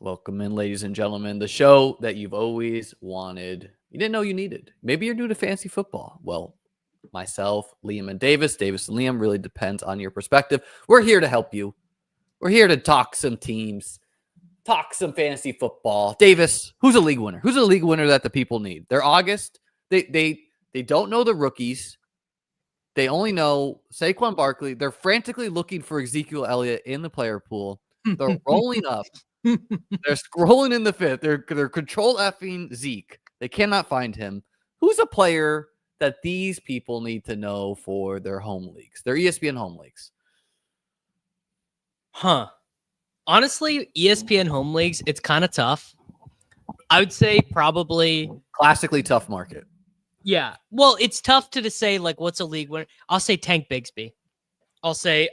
Welcome in, ladies and gentlemen, the show that you've always wanted. You didn't know you needed. Maybe you're new to fantasy football. Well, myself, Liam, and Davis and Liam, really depends on your perspective. We're here to help you. We're here to talk some teams, talk some fantasy football. Davis, who's a league winner? Who's a league winner that the people need? They're August. They don't know the rookies. They only know Saquon Barkley. They're frantically looking for Ezekiel Elliott in the player pool. They're rolling up. They're scrolling in the fifth. They're control effing Zeke. They cannot find him. Who's a player that these people need to know for their home leagues, their ESPN home leagues? Honestly, ESPN home leagues, it's kind of tough. I would say probably classically tough market. Yeah. Well, it's tough to say like what's a league winner. I'll say Tank Bigsby. I'll say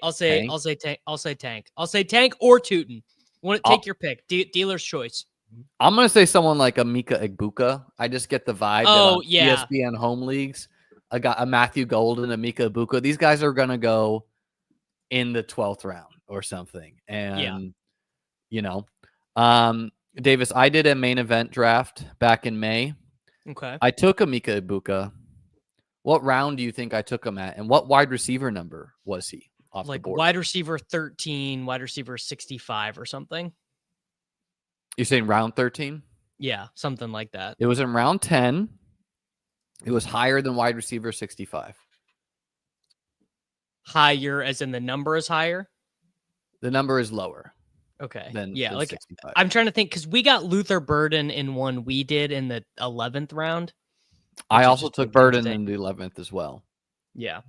Tank or Tootin. Take your pick. Dealer's choice. I'm gonna say someone like a Mika Egbuka. I just get the vibe. ESPN home leagues. I got a Matthew Golden, a Mika Egbuka. These guys are gonna go in the 12th round or something. And Davis, I did a main event draft back in May. Okay. I took a Mika Egbuka. What round do you think I took him at? And what wide receiver number was he? Like wide receiver 13, wide receiver 65 or something. You're saying round 13? Yeah, something like that. It was in round 10. It was higher than wide receiver 65. Higher as in the number is higher? The number is lower. Okay. Than 65. I'm trying to think because we got Luther Burden in one we did in the 11th round. I also took Burden in the 11th as well. Yeah.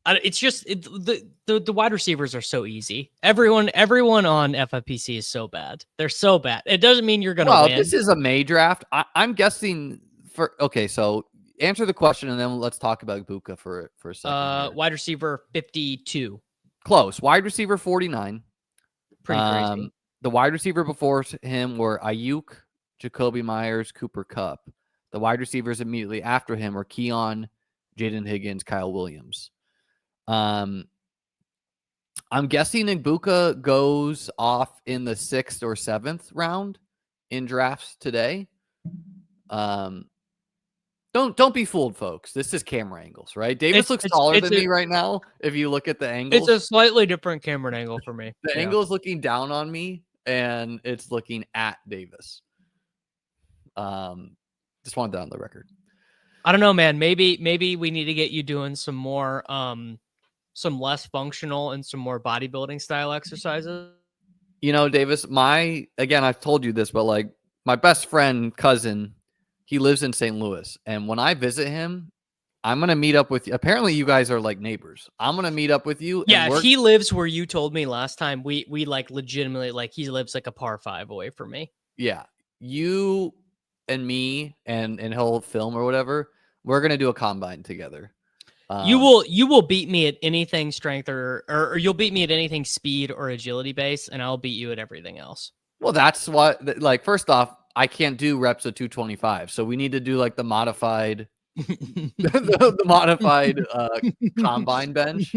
It's just the wide receivers are so easy. Everyone on FFPC is so bad. They're so bad. It doesn't mean you're gonna win. This is a May draft. I'm guessing so answer the question and then let's talk about Buka for a second. Wide receiver 52. Close. Wide receiver 49. Pretty crazy. The wide receiver before him were Ayuk, Jacoby Myers, Cooper Kupp. The wide receivers immediately after him were Keon, Jaden Higgins, Kyle Williams. I'm guessing Egbuka goes off in the 6th or 7th round in drafts today. Don't be fooled, folks. This is camera angles, right? Davis looks taller than me right now. If you look at the angles, it's a slightly different camera angle for me. The angle is looking down on me, and it's looking at Davis. Just wanted that on the record. I don't know, man. Maybe we need to get you doing some more, some less functional and some more bodybuilding style exercises. Davis, I've told you this, but like my best friend, cousin, he lives in St. Louis. And when I visit him, I'm going to meet up with you. Apparently you guys are like neighbors. I'm going to meet up with you. Yeah. If he lives where you told me last time, we like legitimately, like he lives like a par 5 away from me. Yeah. You and me and he'll film or whatever. We're going to do a combine together. You will beat me at anything strength or you'll beat me at anything speed or agility base, and I'll beat you at everything else. Well, that's what, like, first off, I can't do reps of 225. So we need to do like the modified, the modified combine bench,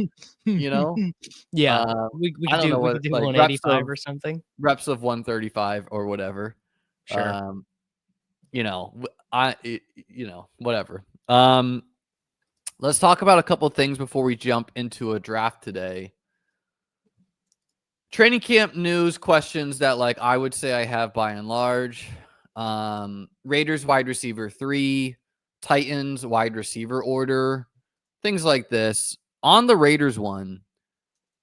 Yeah. We could do 185 or something. Reps of 135 or whatever. Sure. Whatever. Let's talk about a couple of things before we jump into a draft today. Training camp news questions that I would say I have by and large. Raiders wide receiver 3, Titans wide receiver order, things like this. On the Raiders one,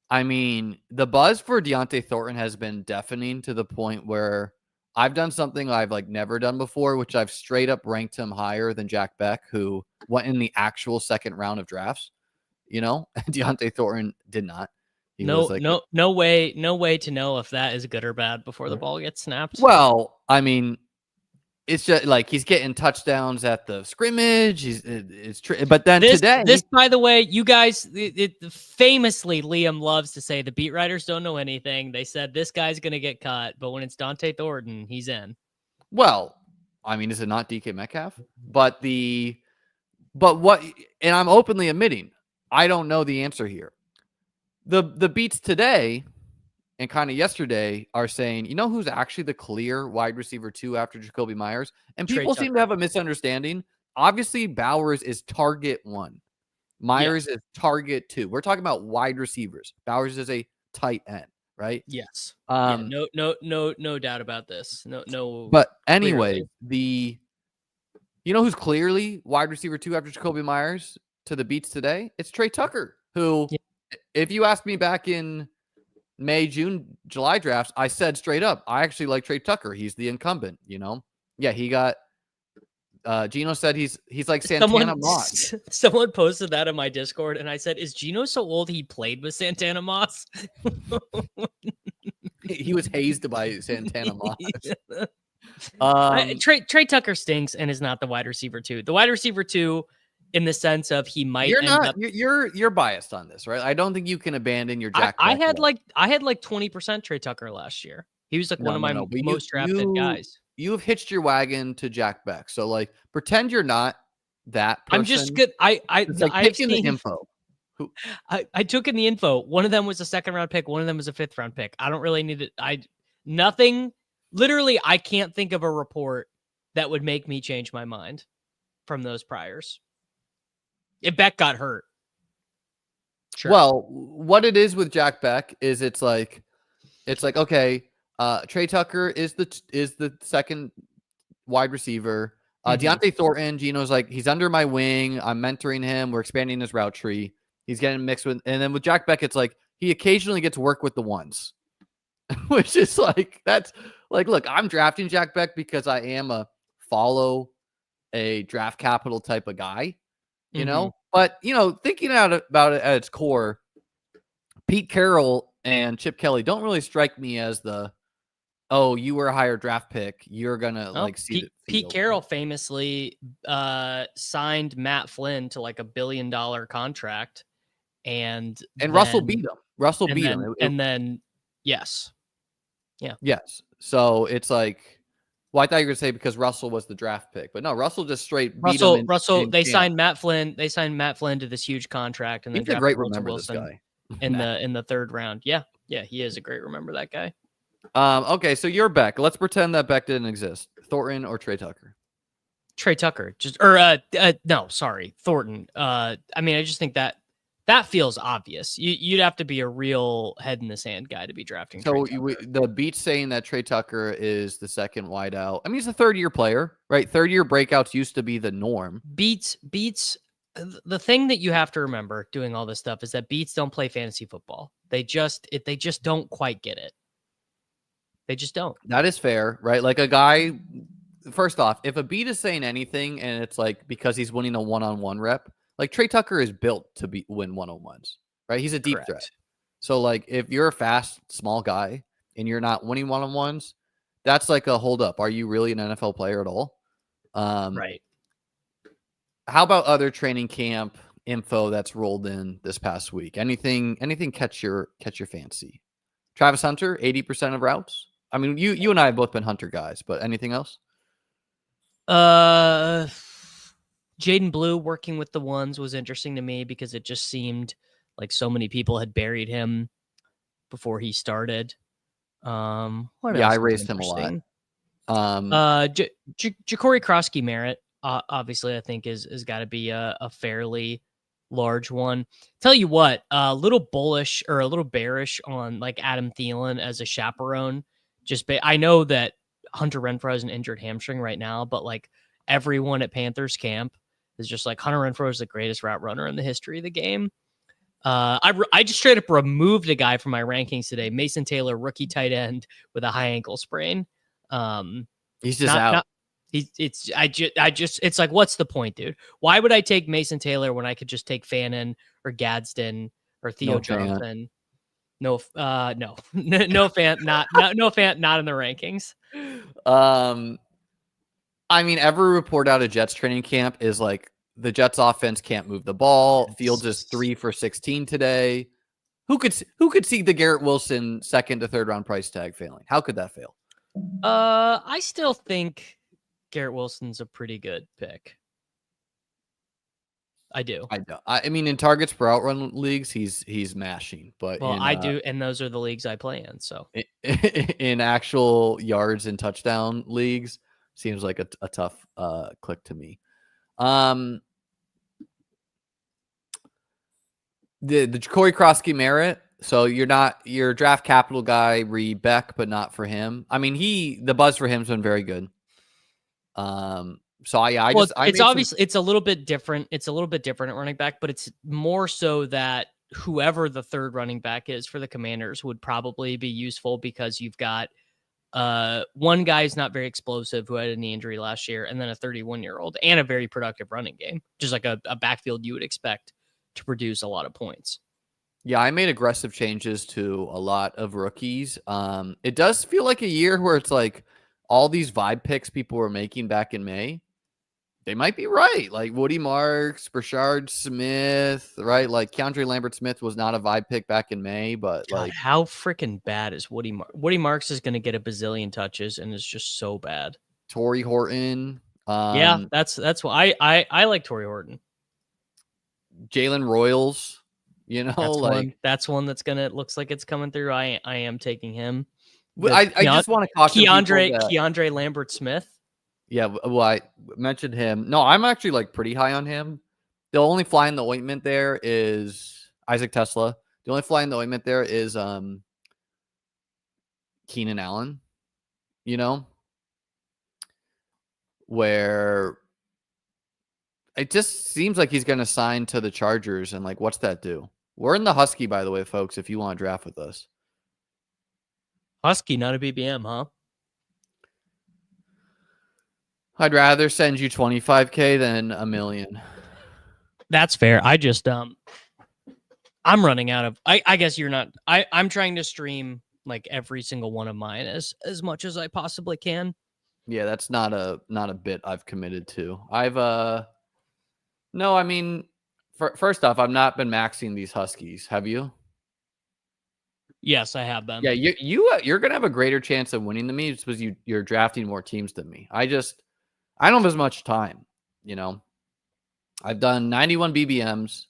the buzz for Deontay Thornton has been deafening to the point where I've done something I've never done before, which I've straight up ranked him higher than Jack Beck, who went in the actual second round of drafts. Deontay Thornton did not. No way to know if that is good or bad before the ball gets snapped. Well, it's just he's getting touchdowns at the scrimmage. But then today, by the way, you guys, famously, Liam loves to say the beat writers don't know anything. They said this guy's going to get cut, but when it's Dante Thornton, he's in. Well, is it not DK Metcalf? But what? And I'm openly admitting I don't know the answer here. The beats today and kind of yesterday are saying, you know, who's actually the clear wide receiver 2 after Jacoby Myers? And Trey people seem to Tucker. have a misunderstanding. Obviously, Bowers is target 1. Myers is target 2. We're talking about wide receivers. Bowers is a tight end, right? Yes. Um, No doubt about this. No. But anyway, clearly. you know who's clearly wide receiver 2 after Jacoby Myers to the Beats today? It's Trey Tucker, who, if you asked me back in May, June, July drafts, I said straight up, I actually like Trey Tucker. He's the incumbent, you know? Yeah, he got Gino said he's like Santana Moss. Someone posted that in my Discord, and I said, "Is Gino so old he played with Santana Moss?" He was hazed by Santana Moss. Trey Tucker stinks and is not the wide receiver 2. The wide receiver 2, in the sense of he might you're biased on this, right? I don't think you can abandon your Jack. I had like 20% Trey Tucker last year. He was like one of my most drafted guys. You've hitched your wagon to Jack Beck. So like pretend you're not that person. I'm just good. It's like picking the info. I took in the info. One of them was a 2nd round pick. One of them was a 5th round pick. I don't really need it. Nothing. Literally, I can't think of a report that would make me change my mind from those priors. If Beck got hurt. Sure. Well, what it is with Jack Beck is it's like, okay, Trey Tucker is the second wide receiver. Deontay Thornton, Gino's like, he's under my wing. I'm mentoring him. We're expanding his route tree. He's getting mixed with, and then with Jack Beck, it's like he occasionally gets work with the ones, which is like, that's like, look, I'm drafting Jack Beck because I am follow a draft capital type of guy, you know? But, you know, thinking about it at its core, Pete Carroll and Chip Kelly don't really strike me as you were a higher draft pick. You're going to see Pete Carroll famously signed Matt Flynn to like $1 billion contract. And Russell beat him. And then, yes. Yeah. Yes. So it's like, well, I thought you were going to say because Russell was the draft pick, but no, Russell just straight beat him. They signed Matt Flynn. They signed Matt Flynn to this huge contract, and then he's a great remember this guy in the 3rd round. Yeah, he is a great remember that guy. Okay, so you're Beck. Let's pretend that Beck didn't exist. Thornton or Trey Tucker? Trey Tucker, Thornton. I mean, I just think that feels obvious. You'd have to be a real head in the sand guy to be drafting. So the Beat's saying that Trey Tucker is the second wideout. I mean, he's a 3rd-year player, right? 3rd-year breakouts used to be the norm. Beats. The thing that you have to remember doing all this stuff is that Beats don't play fantasy football. They just don't quite get it. They just don't. That is fair, right? Like a guy. First off, if a Beat is saying anything, and it's like because he's winning a one-on-one rep. Like Trey Tucker is built to win one-on-ones, right? He's a deep threat. So like if you're a fast, small guy and you're not winning one-on-ones, that's like a hold up. Are you really an NFL player at all? Right. How about other training camp info that's rolled in this past week? Anything catch your fancy? Travis Hunter, 80% of routes. I mean, you and I have both been Hunter guys, but anything else? Jaden Blue working with the ones was interesting to me because it just seemed like so many people had buried him before he started. I raised him a lot. Ja'Cory Krosky-Merritt, obviously, I think is got to be a fairly large one. Tell you what, a little bullish or a little bearish on like Adam Thielen as a chaperone. I know that Hunter Renfrow has an injured hamstring right now, but like everyone at Panthers camp is just like Hunter Renfrow is the greatest route runner in the history of the game. I just straight up removed a guy from my rankings today, Mason Taylor, rookie tight end with a high ankle sprain. He's just out. It's like, what's the point, dude? Why would I take Mason Taylor when I could just take Fannin or Gadsden or Theo Johnson? No fan, not in the rankings. I mean, every report out of Jets training camp is like the Jets offense can't move the ball. Fields is 3 for 16 today. Who could see the Garrett Wilson 2nd to 3rd round price tag failing? How could that fail? I still think Garrett Wilson's a pretty good pick. I do. I know. I mean, in targets per outrun leagues, he's mashing, but Well, I do, and those are the leagues I play in. So in actual yards and touchdown leagues, seems like a tough click to me. The Corey Krosky merit. So you're a draft capital guy, Reed Beck, but not for him. I mean, the buzz for him's been very good. So I well, just I it's made some. obviously it's a little bit different. It's a little bit different at running back, but it's more so that whoever the third running back is for the Commanders would probably be useful because you've got one guy who's not very explosive who had a knee injury last year, and then a 31-year-old and a very productive running game, just like a backfield you would expect to produce a lot of points. Yeah, I made aggressive changes to a lot of rookies. It does feel like a year where it's like all these vibe picks people were making back in May, they might be right. Like Woody Marks, Brashard Smith, right? Like Keandre Lambert-Smith was not a vibe pick back in May, but God, like how freaking bad is Woody Marks? Woody Marks is going to get a bazillion touches and is just so bad. Torrey Horton, Yeah, that's why I like Torrey Horton. Jalen Royals, That's one that's gonna looks like it's coming through. I am taking him. I just want to caution people that Keandre Lambert-Smith. yeah, well, I mentioned him. No, I'm actually like pretty high on him. The only fly in the ointment there is Isaac Tesla. The only fly in the ointment there is Keenan Allen, where it just seems like he's going to sign to the Chargers. And like, what's that do? We're in the Husky, by the way, folks, if you want to draft with us. Husky, not a BBM, huh? I'd rather send you 25K than $1 million. That's fair. I just, I'm running out of, I guess you're not, I'm trying to stream like every single one of mine as much as I possibly can. Yeah, that's not a bit I've committed to. No, I mean, first off, I've not been maxing these Huskies. Have you? Yes, I have been. Yeah, you're gonna have a greater chance of winning than me just because you're drafting more teams than me. I don't have as much time. I've done 91 BBMs.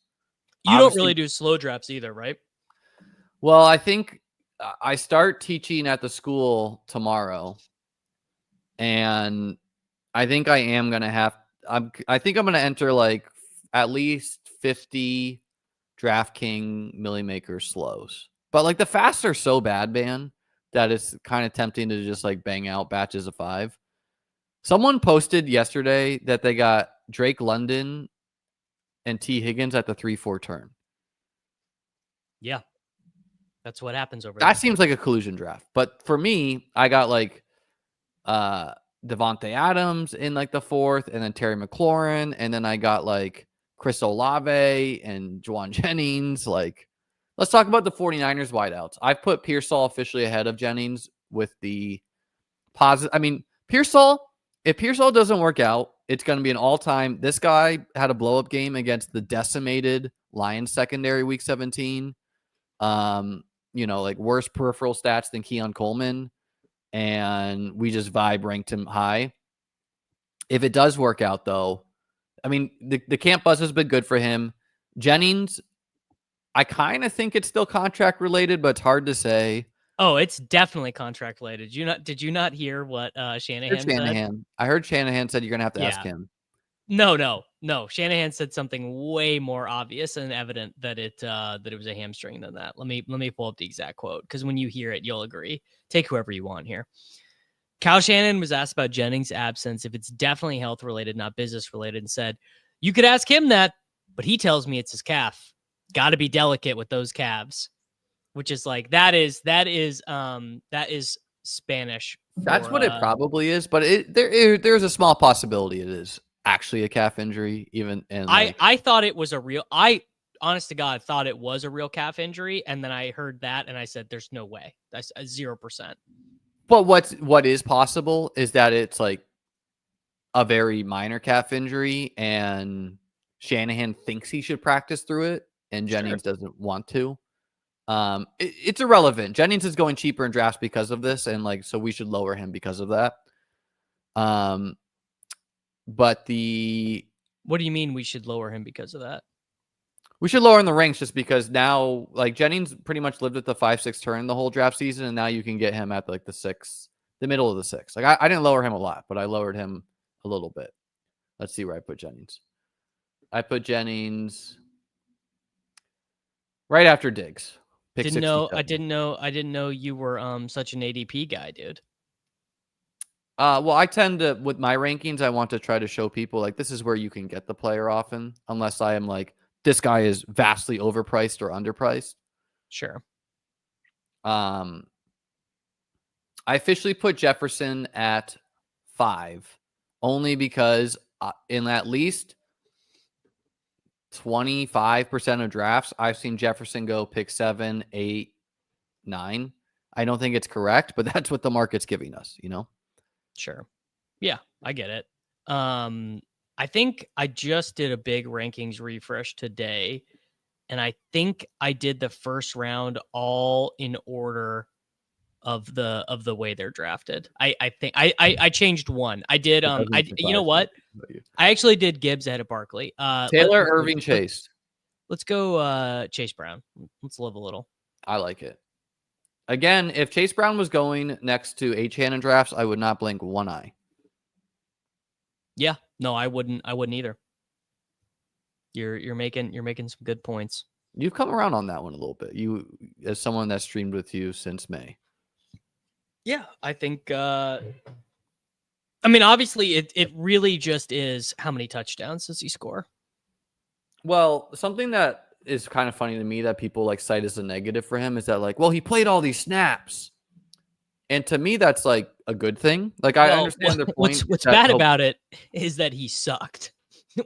You don't really do slow drafts either, right? Well, I think I start teaching at the school tomorrow, and I think I am gonna have. I think I'm gonna enter like at least 50 DraftKings Millie Maker slows. But like the fasts are so bad, man, that it's kind of tempting to just like bang out batches of 5. Someone posted yesterday that they got Drake London and T. Higgins at the 3-4 turn. Yeah. That's what happens over there. That seems like a collusion draft. But for me, I got like Devontae Adams in like the 4th, and then Terry McLaurin, and then I got like Chris Olave and Juwan Jennings. Like, let's talk about the 49ers wideouts. I've put Pearsall officially ahead of Jennings with the positive. I mean, if Pearsall doesn't work out, it's going to be an all-time. This guy had a blow-up game against the decimated Lions secondary week 17. Like worse peripheral stats than Keon Coleman. And we just ranked him high. If it does work out, though, I mean, the camp buzz has been good for him. Jennings, I kind of think it's still contract related, but it's hard to say. Oh, it's definitely contract related. Did you not hear what Shanahan said? I heard Shanahan said you're going to have to ask him. No. Shanahan said something way more obvious and evident that it was a hamstring than that. Let me pull up the exact quote, because when you hear it, you'll agree. Take whoever you want here. Kyle Shanahan was asked about Jennings' absence, if it's definitely health related, not business related, and said, "You could ask him that, but he tells me it's his calf. Got to be delicate with those calves," which is like that is Spanish. That's what it probably is, but there's a small possibility it is actually a calf injury. I thought it was a real. Honest to God, thought it was a real calf injury, and then I heard that, and I said, "There's no way. That's 0%." But what is possible is that it's like a very minor calf injury, and Shanahan thinks he should practice through it, and Jennings doesn't want to. It's irrelevant. Jennings is going cheaper in drafts because of this, and so we should lower him because of that. But the What do you mean we should lower him because of that? We should lower in the ranks just because now, like, Jennings pretty much lived at the 5-6 turn the whole draft season, and now you can get him at like the middle of the 6. Like, I didn't lower him a lot, but I lowered him a little bit. Let's see where I put Jennings. I put Jennings right after Diggs. I didn't know you were such an ADP guy, dude. Well, I tend to, with my rankings, I want to try to show people like this is where you can get the player often, unless I am like, this guy is vastly overpriced or underpriced. Sure. I officially put Jefferson at 5, only because in at least 25% of drafts, I've seen Jefferson go pick 7, 8, 9. I don't think it's correct, but that's what the market's giving us, you know? Sure. Yeah, I get it. I think I just did a big rankings refresh today, and I think I did the first round all in order of the way they're drafted. I think I changed one. I did you know what? I actually did Gibbs ahead of Barkley. Taylor, Irving, Chase. Let's go Chase Brown. Let's live a little. I like it. Again, if Chase Brown was going next to Achane in drafts, I would not blink one eye. Yeah, no, I wouldn't either. You're making some good points. You've come around on that one a little bit. You, as someone that's streamed with you since May. Yeah, I think. I mean, obviously, it really just is how many touchdowns does he score? Well, something that is kind of funny to me that people like cite as a negative for him is that like, well, he played all these snaps. And to me, that's like a good thing. Like, I understand the point. What's bad about it is that he sucked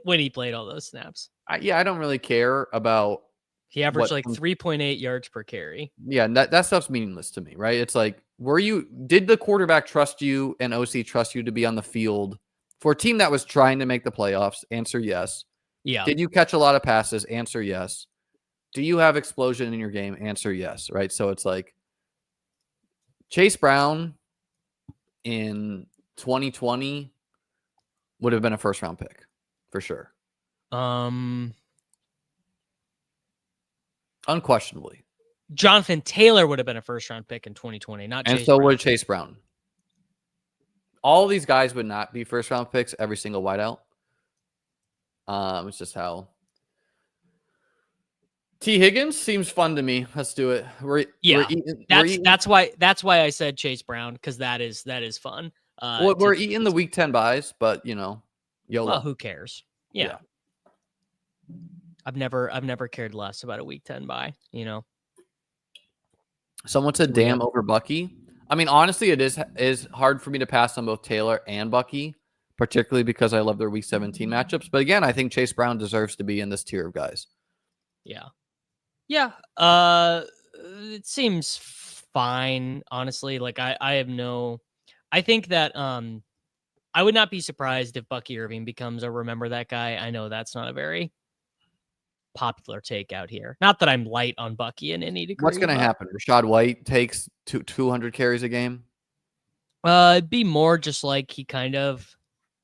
when he played all those snaps. I don't really care about. He averaged like 3.8 yards per carry. Yeah, that stuff's meaningless to me, right? It's like, did the quarterback trust you and OC trust you to be on the field for a team that was trying to make the playoffs? Answer yes. Yeah. Did you catch a lot of passes? Answer yes. Do you have explosion in your game? Answer yes, right? So it's like Chase Brown in 2020 would have been a first-round pick for sure. Unquestionably. Jonathan Taylor would have been a first-round pick in 2020, not Chase And so Brown. would Chase Brown. All these guys would not be first-round picks, every single wideout. It's just how. T. Higgins seems fun to me. Let's do it. That's why I said Chase Brown, because that is fun. We're eating the week 10 buys, but YOLO. Well, who cares? Yeah. I've never cared less about a week 10 buy. Someone said damn over Bucky. I mean, honestly, it is hard for me to pass on both Taylor and Bucky, particularly because I love their week 17 matchups. But again, I think Chase Brown deserves to be in this tier of guys. Yeah. Yeah. It seems fine, honestly. Like I think that I would not be surprised if Bucky Irving becomes a remember that guy. I know that's not a very popular take out here. Not that I'm light on Bucky in any degree. What's going to happen? Rashad White takes 200 carries a game? It'd be more just like he kind of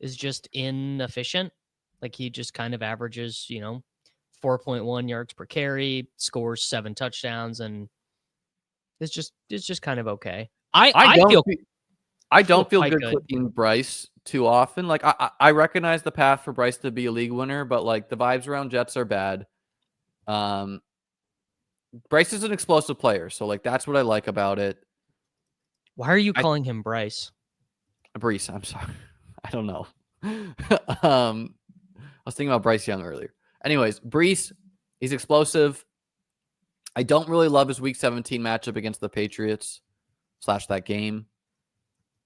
is just inefficient. Like he just kind of averages, 4.1 yards per carry, scores 7 touchdowns, and it's just kind of okay. I don't feel good clicking Bryce too often. Like I recognize the path for Bryce to be a league winner, but like the vibes around Jets are bad. Bryce is an explosive player, so like that's what I like about it. Why are you calling him Bryce? Bryce, I'm sorry. I don't know. I was thinking about Bryce Young earlier. Anyways, Bryce, he's explosive. I don't really love his week 17 matchup against the Patriots / that game.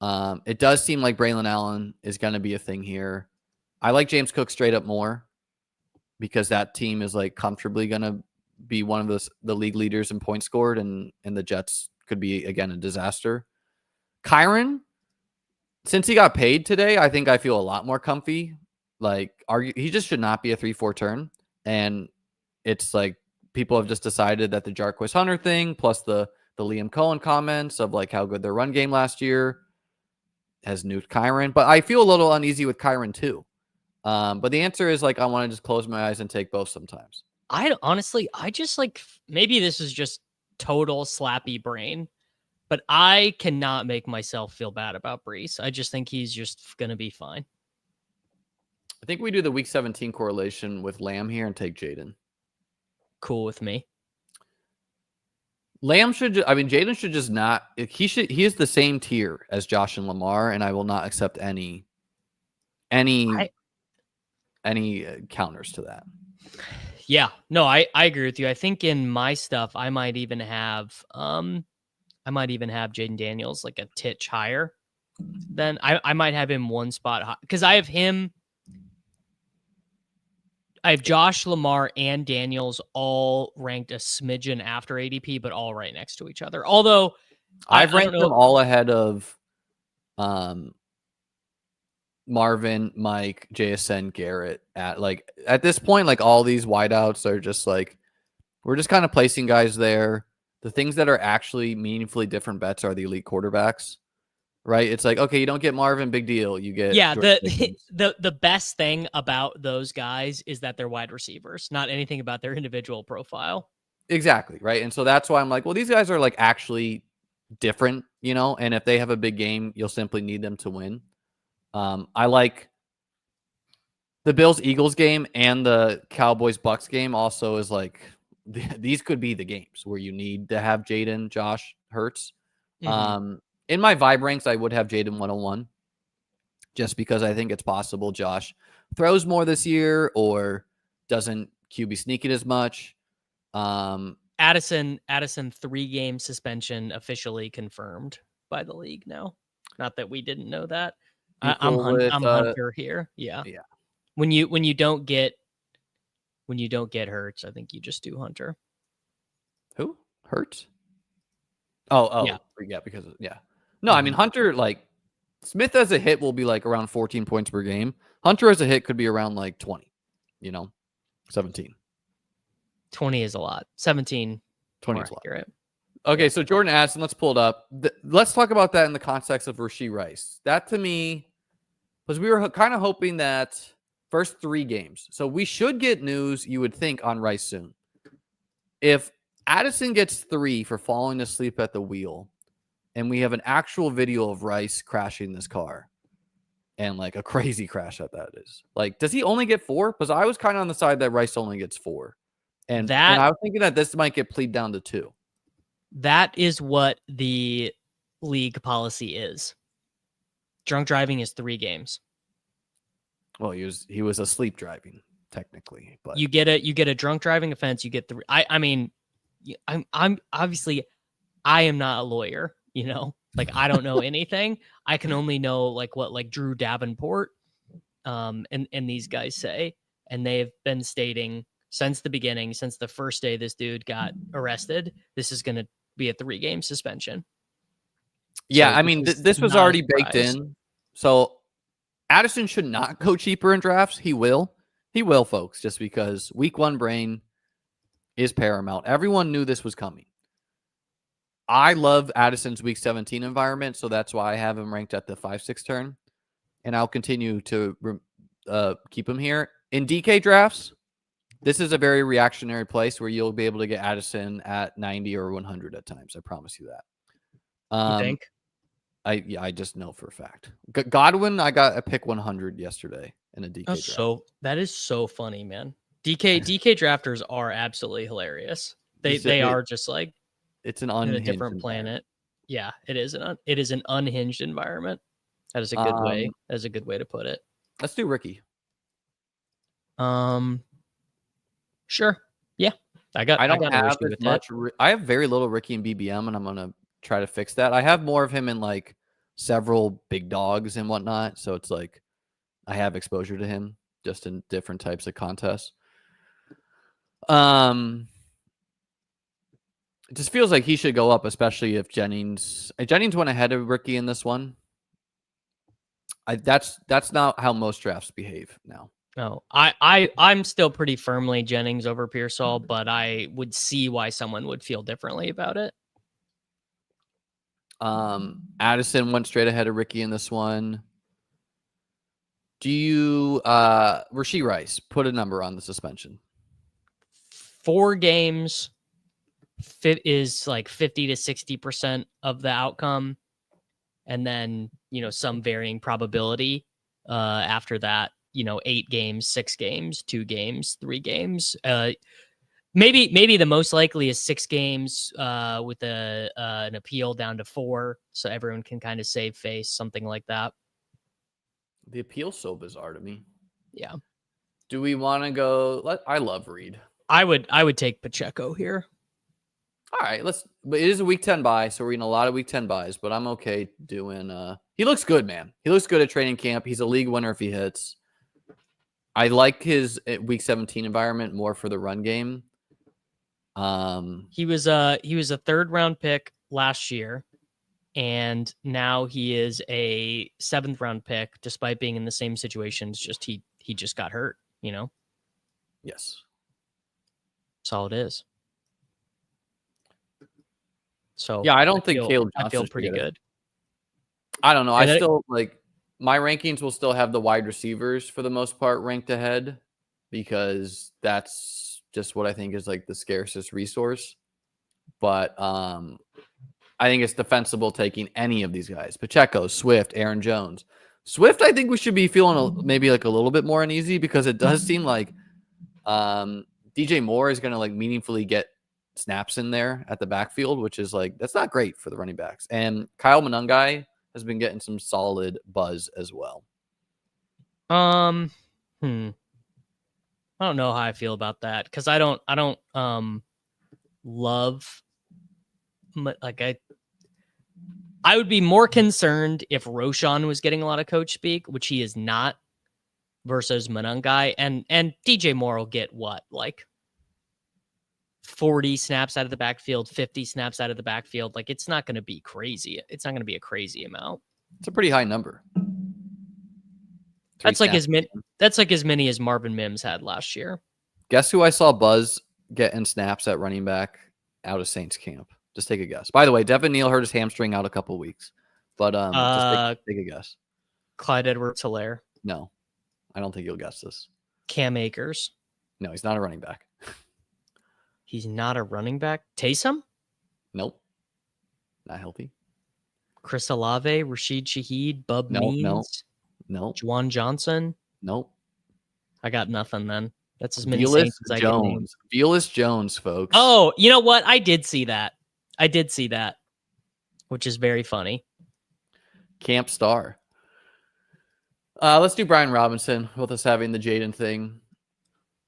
It does seem like Braylon Allen is going to be a thing here. I like James Cook straight up more because that team is like comfortably going to be one of the league leaders in points scored, and the Jets could be, again, a disaster. Kyron, since he got paid today, I think I feel a lot more comfy. Like, he just should not be a 3-4 turn. And it's like people have just decided that the Jarquez Hunter thing plus the Liam Cohen comments of like how good their run game last year has nuked Kyron. But I feel a little uneasy with Kyron too. But the answer is like I want to just close my eyes and take both sometimes. I honestly, I just like maybe this is just total slappy brain, but I cannot make myself feel bad about Brees. I just think he's just gonna be fine. I think we do the week 17 correlation with Lamb here and take Jaden. Cool with me. Lamb should, Jaden should just not. He is the same tier as Josh and Lamar, and I will not accept any counters to that. Yeah, no, I agree with you. I think in my stuff, I might even have Jaden Daniels like a titch higher. Then I might have him one spot because I have him. I have Josh, Lamar, and Daniels all ranked a smidgen after ADP, but all right next to each other. Although I've I don't ranked know. them all ahead of Marvin, Mike, JSN, Garrett. At this point, like all these wideouts are just like we're just kind of placing guys there. The things that are actually meaningfully different bets are the elite quarterbacks. Right? It's like, okay, you don't get Marvin, big deal. You get the best thing about those guys is that they're wide receivers, not anything about their individual profile. Exactly, right? And so that's why I'm like, well, these guys are like actually different, and if they have a big game, you'll simply need them to win. I like the Bills-Eagles game and the Cowboys-Bucks game also is like these could be the games where you need to have Jaden, Josh, Hurts. Mm-hmm. In my vibe ranks, I would have Jaden 101 just because I think it's possible Josh throws more this year or doesn't QB sneak it as much. Addison 3-game suspension officially confirmed by the league now. Not that we didn't know that. I'm Hunter here. Yeah. When you don't get Hurts, I think you just do Hunter. Who? Hurts? Oh, yeah, because No, I mean Hunter, like Smith as a hit will be like around 14 points per game. Hunter as a hit could be around like 20, 17. 20 is a lot. 17 20 more is a lot. accurate. Okay, so Jordan Addison, let's pull it up. Let's talk about that in the context of Rashee Rice. That to me, because we were kind of hoping that first 3 games. So we should get news, you would think, on Rice soon. If Addison gets 3 for falling asleep at the wheel, and we have an actual video of Rice crashing this car, and like a crazy crash that is. Like, does he only get 4? Because I was kind of on the side that Rice only gets 4. And I was thinking that this might get plead down to 2. That is what the league policy is. Drunk driving is 3 games. Well, he was asleep driving technically, but you get a drunk driving offense. You get 3. I mean, I'm obviously I am not a lawyer. Like I don't know anything. I can only know like what like Drew Davenport, and these guys say, and they've been stating since the beginning, since the first day this dude got arrested, this is going to be a 3-game suspension. Yeah, so I mean, this was already baked in. So Addison should not go cheaper in drafts. He will, folks, just because week 1 brain is paramount. Everyone knew this was coming. I love Addison's week 17 environment, so that's why I have him ranked at the 5-6 turn, and I'll continue to keep him here. In DK drafts, this is a very reactionary place where you'll be able to get Addison at 90 or 100 at times. I promise you that. You think? I just know for a fact. Godwin, I got a pick 100 yesterday in a DK draft. So that is so funny, man. DK drafters are absolutely hilarious. They are just like it's an unhinged a different planet. Yeah, it is an unhinged environment. That is a good way. That is a good way to put it. Let's do Ricky. Sure. Yeah. I got no issue with much. I have very little Ricky in BBM, and I'm gonna try to fix that. I have more of him in like several big dogs and whatnot, so it's like I have exposure to him just in different types of contests. It just feels like he should go up, especially if Jennings went ahead of Ricky in this one. That's not how most drafts behave now. No, I'm still pretty firmly Jennings over Pearsall, but I would see why someone would feel differently about it. Addison went straight ahead of Ricky in this one. Do you, Rasheed Rice, put a number on the suspension? 4 games is like 50 to 60% of the outcome. And then, some varying probability after that, 8 games, 6 games, 2 games, 3 games. Maybe the most likely is 6 games with an appeal down to 4, so everyone can kind of save face, something like that. The appeal's so bizarre to me. Yeah. Do we want to go? I love Reed. I would take Pacheco here. All right, but it is a week 10 bye, so we're in a lot of week 10 buys, but I'm okay doing he looks good, man. He looks good at training camp. He's a league winner if he hits. I like his week 17 environment more for the run game. He was a 3rd round pick last year, and now he is a 7th round pick despite being in the same situation. It's just he just got hurt, Yes. That's all it is. So yeah, I don't think Caleb Johnson I feel pretty good. I don't know. I still like my rankings will still have the wide receivers for the most part ranked ahead because that's just what I think is like the scarcest resource. But I think it's defensible taking any of these guys. Pacheco, Swift, Aaron Jones. Swift, I think we should be feeling maybe like a little bit more uneasy because it does seem like DJ Moore is going to like meaningfully get snaps in there at the backfield, which is like, that's not great for the running backs. And Kyle Monangai has been getting some solid buzz as well. I don't know how I feel about that because I don't love like I would be more concerned if Roshan was getting a lot of coach speak, which he is not, versus Monangai, and DJ Moore will get what, like 40 snaps out of the backfield, 50 snaps out of the backfield. Like it's not going to be crazy. It's not going to be a crazy amount. It's a pretty high number. That's like as many as Marvin Mims had last year. Guess who I saw buzz getting snaps at running back out of Saints camp? Just take a guess. By the way, Devin Neal hurt his hamstring out a couple weeks, but just take a guess. Clyde Edwards-Helaire. No, I don't think you'll guess this. Cam Akers. No, he's not a running back. He's not a running back. Taysom? Nope. Not healthy. Chris Olave, Rashid Shaheed, Bub Means. No. Juwan Johnson. Nope. I got nothing then. That's as many Saints as I can name. Velus Jones, folks. Oh, you know what? I did see that, which is very funny. Camp star. Let's do Brian Robinson with us having the Jaden thing.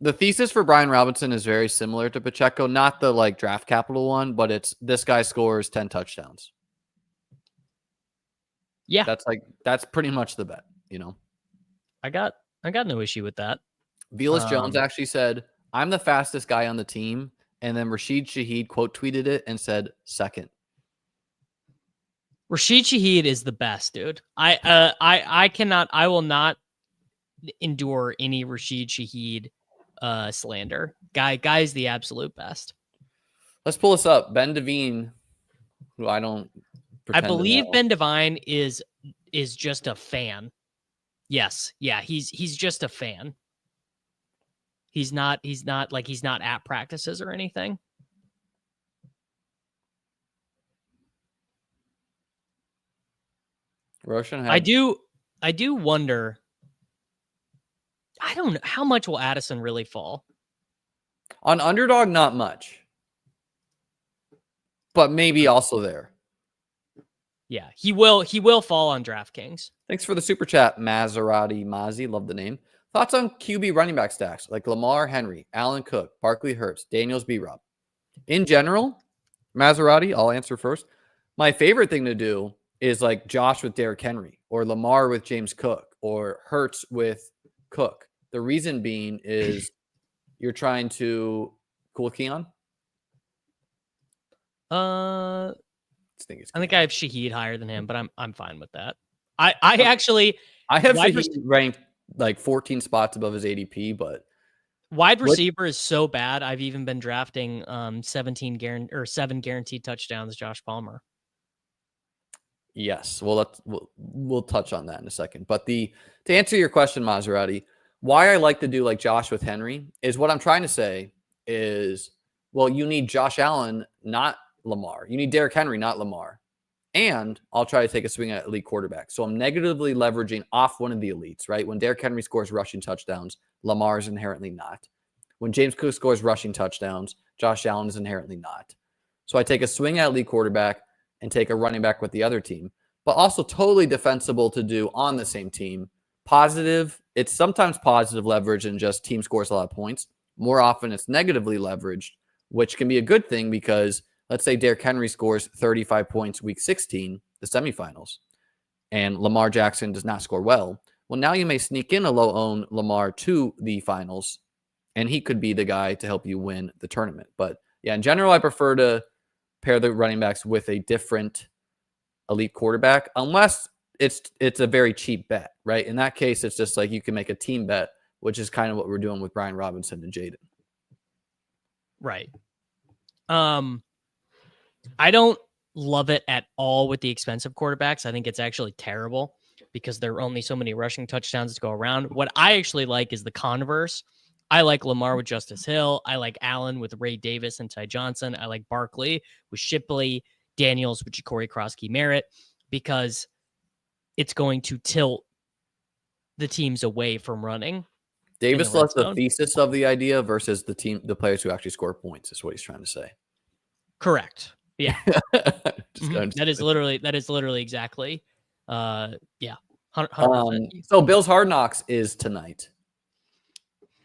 The thesis for Brian Robinson is very similar to Pacheco, not the like draft capital one, but it's this guy scores 10 touchdowns. Yeah. That's pretty much the bet, I got no issue with that. Velus Jones actually said, "I'm the fastest guy on the team." And then Rashid Shaheed quote tweeted it and said, "Second." Rashid Shaheed is the best, dude. I will not endure any Rashid Shaheed slander. Guy's the absolute best. Let's pull this up. Ben Devine, who I believe Ben Devine is just a fan. Yes. Yeah, he's just a fan. He's not at practices or anything. Roshan I do wonder. I don't know how much will Addison really fall on Underdog. Not much, but maybe also there. Yeah, he will fall on DraftKings. Thanks for the super chat, Maserati Mazi. Love the name. Thoughts on QB running back stacks like Lamar, Henry, Allen Cook, Barkley, Hurts, Daniels, B-Rob. In general, Maserati, I'll answer first. My favorite thing to do is like Josh with Derrick Henry or Lamar with James Cook or Hurts with Cook. The reason being is you're trying to cool Keon. I think I have Shaheed higher than him, but I'm fine with that. I have Shaheed ranked like 14 spots above his ADP, but wide receiver is so bad. I've even been drafting 7 guaranteed touchdowns Josh Palmer. Yes. Well, we'll touch on that in a second. But to answer your question, Maserati, why I like to do like Josh with Henry is what I'm trying to say is, well, you need Josh Allen, not Lamar. You need Derrick Henry, not Lamar. And I'll try to take a swing at elite quarterback. So I'm negatively leveraging off one of the elites, right? When Derrick Henry scores rushing touchdowns, Lamar is inherently not. When James Cook scores rushing touchdowns, Josh Allen is inherently not. So I take a swing at elite quarterback and take a running back with the other team, but also totally defensible to do on the same team. Positive, it's sometimes positive leverage and just team scores a lot of points. More often it's negatively leveraged, which can be a good thing because let's say Derrick Henry scores 35 points week 16, the semifinals, and Lamar Jackson does not score well. Well, now you may sneak in a low-owned Lamar to the finals, and he could be the guy to help you win the tournament. But yeah, in general, I prefer to pair the running backs with a different elite quarterback, unless it's a very cheap bet, right? In that case, it's just like you can make a team bet, which is kind of what we're doing with Brian Robinson and Jaden. Right. I don't love it at all with the expensive quarterbacks. I think it's actually terrible because there are only so many rushing touchdowns to go around. What I actually like is the converse. I like Lamar with Justice Hill. I like Allen with Ray Davis and Ty Johnson. I like Barkley with Shipley, Daniels with Ja'Cory Krosky Merritt, because it's going to tilt the teams away from running. Davis loves the thesis of the idea versus the players who actually score points, is what he's trying to say. Correct. Yeah. Mm-hmm. That is literally exactly. Yeah. 100%. So Bills Hard Knocks is tonight.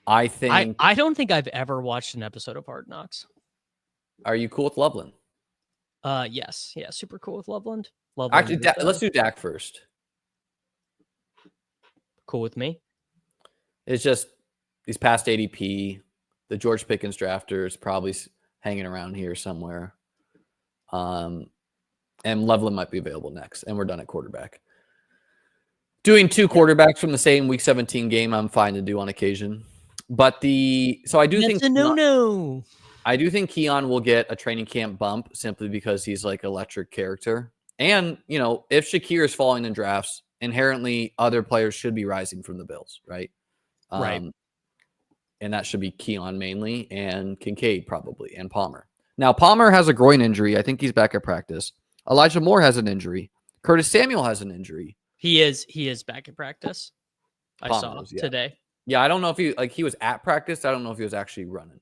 I think I don't think I've ever watched an episode of Hard Knocks. Are you cool with Loveland? Yes. Yeah, super cool with Loveland. Actually, let's do Dak first. Cool with me. It's just he's past ADP. The George Pickens drafter is probably hanging around here somewhere. And Loveland might be available next, and we're done at quarterback. Doing two quarterbacks from the same Week 17 game, I'm fine to do on occasion. But I do think I do think Keon will get a training camp bump simply because he's like electric character. And, if Shakir is falling in drafts, inherently other players should be rising from the Bills, right? Right. And that should be Keon mainly, and Kincaid probably, and Palmer. Now, Palmer has a groin injury. I think he's back at practice. Elijah Moore has an injury. Curtis Samuel has an injury. He is back at practice. Palmer, I saw today. Yeah, I don't know if he was at practice. I don't know if he was actually running.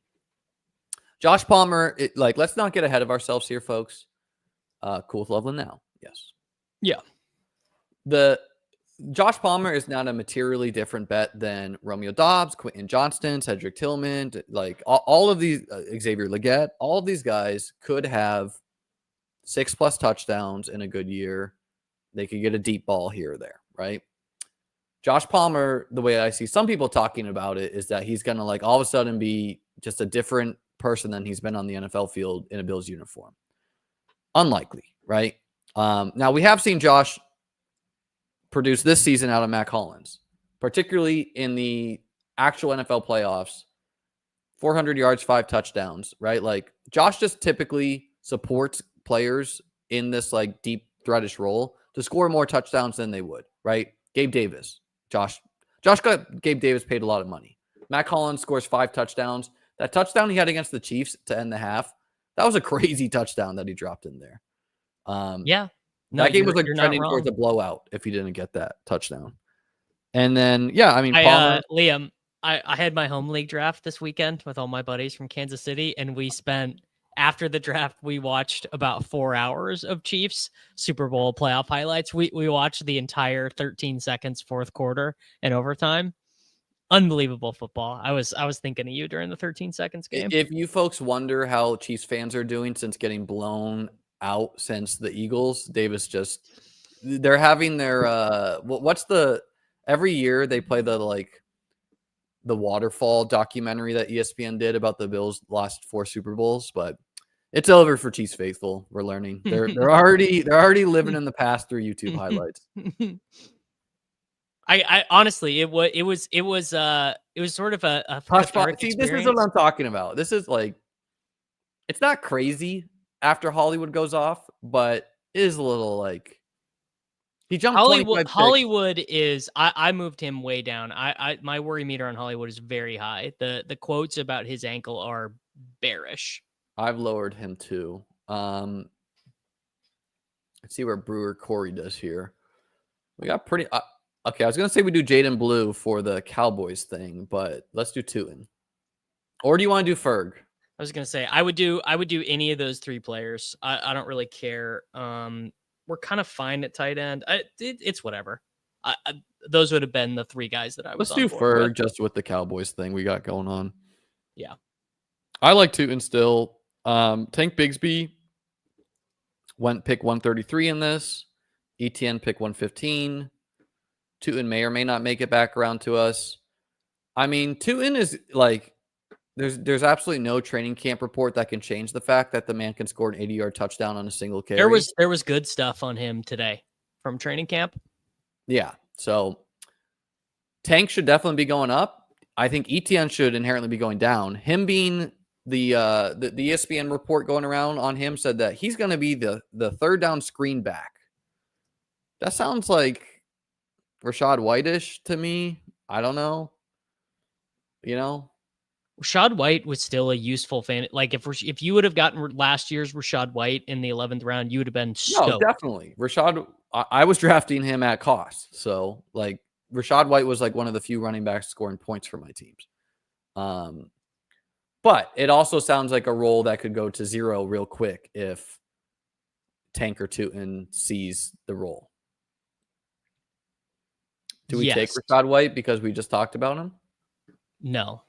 Josh Palmer, let's not get ahead of ourselves here, folks. Cool with Loveland now. Yes. Yeah. The Josh Palmer is not a materially different bet than Romeo Doubs, Quentin Johnston, Cedric Tillman, like all of these, Xavier Legette, all of these guys could have 6+ touchdowns in a good year. They could get a deep ball here or there, right? Josh Palmer, the way I see some people talking about it is that he's going to all of a sudden be just a different person than he's been on the NFL field in a Bills uniform. Unlikely, right? Now, we have seen Josh produce this season out of Mac Hollins, particularly in the actual NFL playoffs. 400 yards, 5 touchdowns, right? Josh just typically supports players in this deep threatish role to score more touchdowns than they would, right? Gabe Davis. Josh got Gabe Davis paid a lot of money. Mac Hollins scores 5 touchdowns. That touchdown he had against the Chiefs to end the half, that was a crazy touchdown that he dropped in there. Yeah. No, that game was trending towards a blowout if he didn't get that touchdown. And then, Palmer. Liam, I had my home league draft this weekend with all my buddies from Kansas City, and we spent, after the draft, we watched about 4 hours of Chiefs Super Bowl playoff highlights. We watched the entire 13 seconds, fourth quarter, and overtime. Unbelievable football. I was thinking of you during the 13 seconds game. If you folks wonder how Chiefs fans are doing since getting blown out since the Eagles, they're having their every year they play the waterfall documentary that ESPN did about the Bills' last 4 Super Bowls, but it's over for Chiefs faithful. We're learning. They're already living in the past through YouTube highlights. I honestly, it was sort of a See, this is what I'm talking about. This is it's not crazy after Hollywood goes off, but it is a little He jumped 25 picks. Hollywood is I moved him way down. I my worry meter on Hollywood is very high. The quotes about his ankle are bearish. I've lowered him too. Let's see where Brewer Corey does here. We got pretty. Okay, I was gonna say we do Jaden Blue for the Cowboys thing, but let's do Tootin. Or do you want to do Ferg? I was gonna say I would do any of those three players. I don't really care. We're kind of fine at tight end. It's whatever. Those would have been the three guys that I was. Let's do Ferg just with the Cowboys thing we got going on. Yeah, I like Tootin still. Tank Bigsby went pick 133 in this. ETN pick 115. Tootin may or may not make it back around to us. I mean, Tootin is like, there's absolutely no training camp report that can change the fact that the man can score an 80-yard touchdown on a single carry. There was good stuff on him today from training camp. Yeah, so Tank should definitely be going up. I think ETN should inherently be going down. Him being the ESPN report going around on him said that he's going to be the third down screen back. That sounds like Rachaad White-ish to me. I don't know. Rachaad White was still a useful fan. Like if you would have gotten last year's Rachaad White in the 11th round, you would have been stoked. No, definitely. Rachaad, I was drafting him at cost. So like Rachaad White was like one of the few running backs scoring points for my teams. But it also sounds like a role that could go to 0 real quick if Tank or Tootin sees the role. Do we take Rachaad White because we just talked about him? No.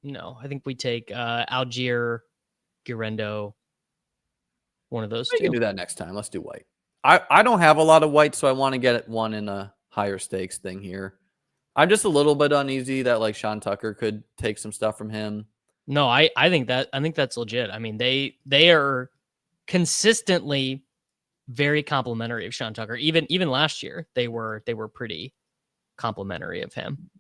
I think we take Algier, Guerrero, one of those two. We can do that next time. Let's do White. I don't have a lot of White, so I want to get one in a higher stakes thing here. I'm just a little bit uneasy that like Sean Tucker could take some stuff from him. No, I think that's legit. I mean, they are consistently very complimentary of Sean Tucker. Even last year, they were pretty complimentary of him.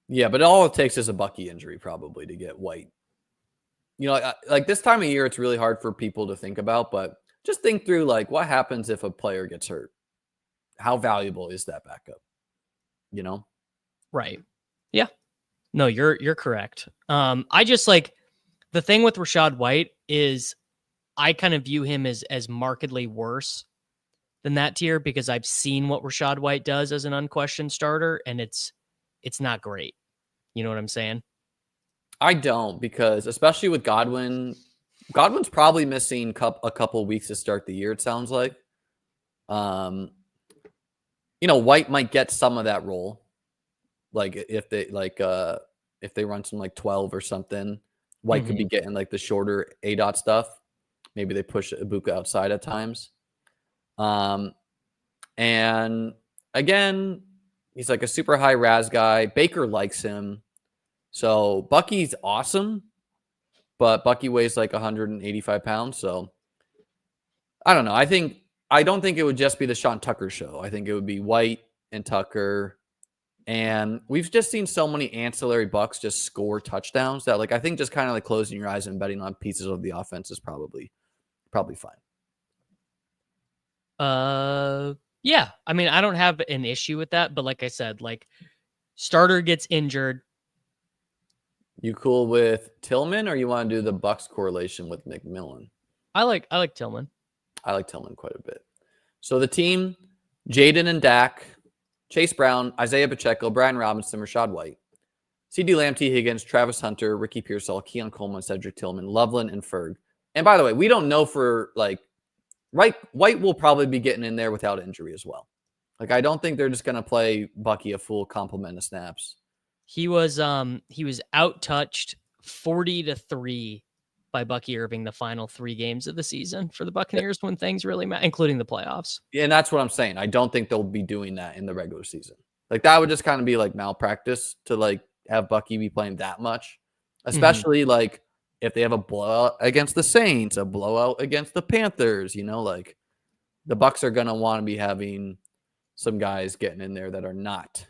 Yeah, but all it takes is a Bucky injury probably to get White. Like this time of year, it's really hard for people to think about, but just think through like what happens if a player gets hurt. How valuable is that backup? Right. Yeah. No, you're correct. I just like the thing with Rachaad White is I kind of view him as markedly worse than that tier because I've seen what Rachaad White does as an unquestioned starter, and it's not great. You know what I'm saying? I don't, because especially with Godwin's probably missing a couple weeks to start the year, it sounds like. White might get some of that role. Like if they run some like 12 or something, White could be getting like the shorter ADOT stuff. Maybe they push Ibuka outside at times. And again, he's like a super high RAS guy. Baker likes him. So Bucky's awesome, but Bucky weighs like 185 pounds. So I don't know. I don't think it would just be the Sean Tucker show. I think it would be White and Tucker. And we've just seen so many ancillary Bucks just score touchdowns that like I think just kind of like closing your eyes and betting on pieces of the offense is probably fine. Yeah. I mean, I don't have an issue with that, but like I said, like starter gets injured. You cool with Tillman, or you want to do the Bucks correlation with McMillan? I like Tillman. I like Tillman quite a bit. So the team, Jaden and Dak, Chase Brown, Isaiah Pacheco, Brian Robinson, Rachaad White, CeeDee Lamb, T. Higgins, Travis Hunter, Ricky Pearsall, Keon Coleman, Cedric Tillman, Loveland, and Ferg. And by the way, we don't know for like White will probably be getting in there without injury as well. Like I don't think they're just going to play Bucky a full complement of snaps. He was out-touched 40-3 by Bucky Irving the final 3 games of the season for the Buccaneers when things really matter, including the playoffs. Yeah, and that's what I'm saying. I don't think they'll be doing that in the regular season. Like that would just kind of be like malpractice to like have Bucky be playing that much, especially like if they have a blowout against the Saints, a blowout against the Panthers. Like the Bucks are going to want to be having some guys getting in there that are not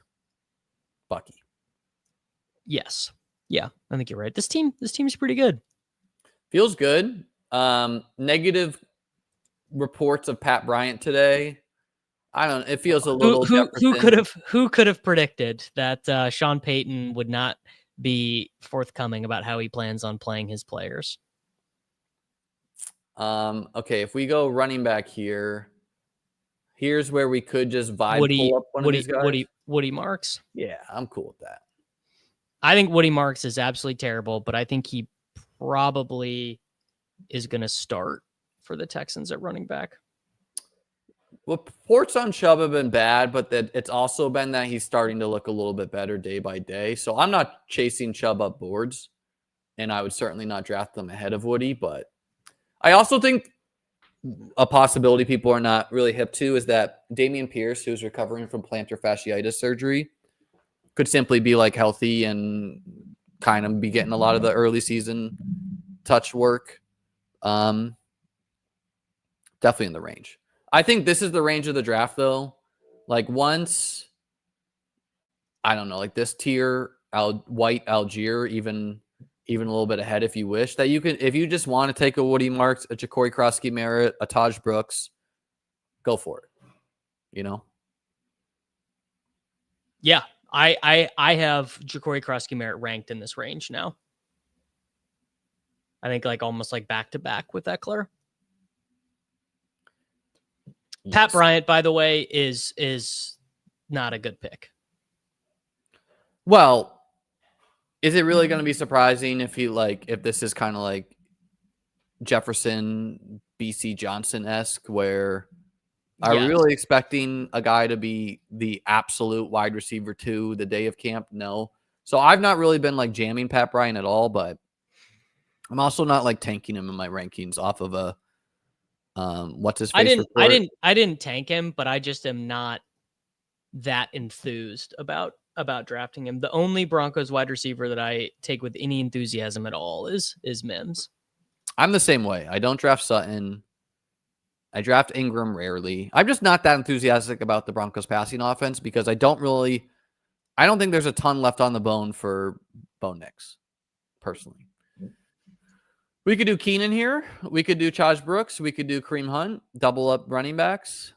Bucky. Yes. Yeah, I think you're right. This team's pretty good. Feels good. Negative reports of Pat Bryant today. I don't. It feels a Who little who who Jefferson. could have predicted that Sean Payton would not be forthcoming about how he plans on playing his players? Okay, if we go running back here, here's where we could just vibe pull up one of these guys. Woody Marks. Yeah, I'm cool with that. I think Woody Marks is absolutely terrible, but I think he probably is going to start for the Texans at running back. Well, reports on Chubb have been bad, but that it's also been that he's starting to look a little bit better day by day. So I'm not chasing Chubb up boards, and I would certainly not draft them ahead of Woody. But I also think a possibility people are not really hip to is that Damian Pierce, who's recovering from plantar fasciitis surgery, could simply be like healthy and kind of be getting a lot of the early season touch work. Definitely in the range. I think this is the range of the draft, though. Like once, I don't know, like this tier, White Algier, even a little bit ahead if you wish. That you can, if you just want to take a Woody Marks, a Ja'Cory Krosky Merritt, a Taj Brooks, go for it. You know? Yeah, I have Ja'Cory Krosky Merritt ranked in this range now. I think like almost like back to back with Eckler. Yes. Pat Bryant, by the way, is not a good pick. Well, is it really going to be surprising if if this is kind of like Jefferson, BC Johnson-esque, where are we really expecting a guy to be the absolute wide receiver 2 the day of camp? No. So I've not really been like jamming Pat Bryant at all, but I'm also not like tanking him in my rankings off of a what's his face report. I didn't tank him, but I just am not that enthused about drafting him. The only Broncos wide receiver that I take with any enthusiasm at all is Mims. I'm the same way. I don't draft Sutton. I draft Ingram rarely. I'm just not that enthusiastic about the Broncos passing offense because I don't think there's a ton left on the bone for Bo Nix, personally. We could do Keenan here. We could do Taj Brooks. We could do Kareem Hunt. Double up running backs.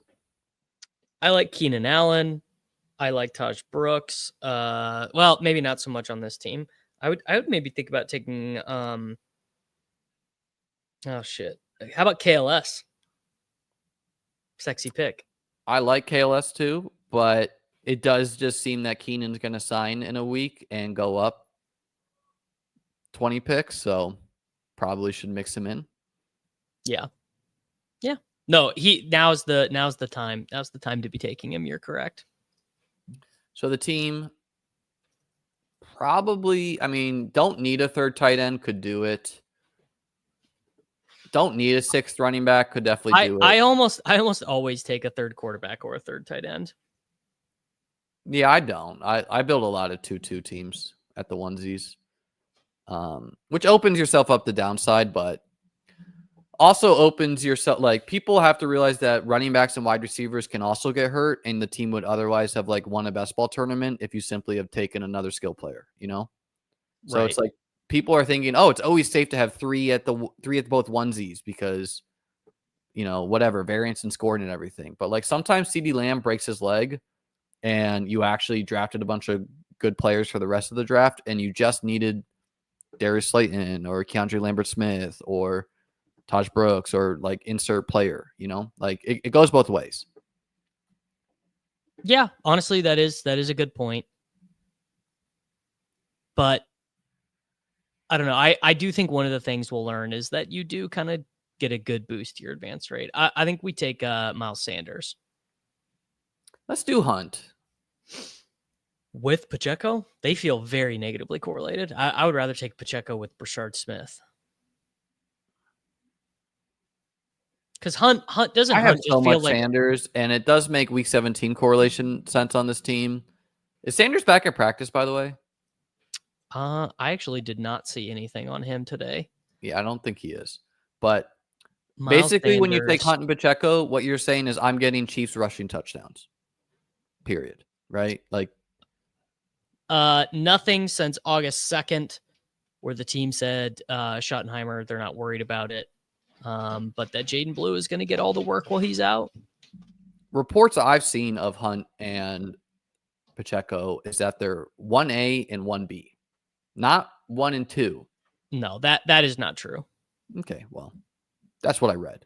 I like Keenan Allen. I like Taj Brooks. Well, maybe not so much on this team. I would maybe think about taking oh shit. How about KLS? Sexy pick. I like KLS too, but it does just seem that Keenan's going to sign in a week and go up 20 picks, so probably should mix him in. Yeah. Yeah. No, now's the time. Now's the time to be taking him. You're correct. So the team probably, don't need a third tight end, could do it. Don't need a sixth running back, could definitely do it. I almost always take a third quarterback or a third tight end. Yeah, I don't. I build a lot of 2-2 teams at the onesies, which opens yourself up the downside, but also opens yourself, like, people have to realize that running backs and wide receivers can also get hurt, and the team would otherwise have like won a best ball tournament if you simply have taken another skill player, you know? So It's like people are thinking, oh, it's always safe to have three at both onesies because, whatever, variance and scoring and everything. But like sometimes CeeDee Lamb breaks his leg and you actually drafted a bunch of good players for the rest of the draft and you just needed Darius Slayton or Keandre Lambert-Smith or Taj Brooks or like insert player, like it goes both ways. Yeah, honestly, that is a good point. But I don't know. I do think one of the things we'll learn is that you do kind of get a good boost to your advance rate. I think we take Miles Sanders. Let's do Hunt. With Pacheco, they feel very negatively correlated. I would rather take Pacheco with Brashard Smith. Because Hunt doesn't. I have so much Sanders, and it does make Week 17 correlation sense on this team. Is Sanders back at practice, by the way? I actually did not see anything on him today. Yeah, I don't think he is. But Miles basically, Sanders, when you take Hunt and Pacheco, what you're saying is I'm getting Chiefs rushing touchdowns. Period. Right? Like, nothing since August 2nd, where the team said Schottenheimer, they're not worried about it. But that Jaden Blue is going to get all the work while he's out. reports I've seen of Hunt and Pacheco is that they're 1A and 1B, not 1 and 2. No, that is not true. Okay, well, that's what I read.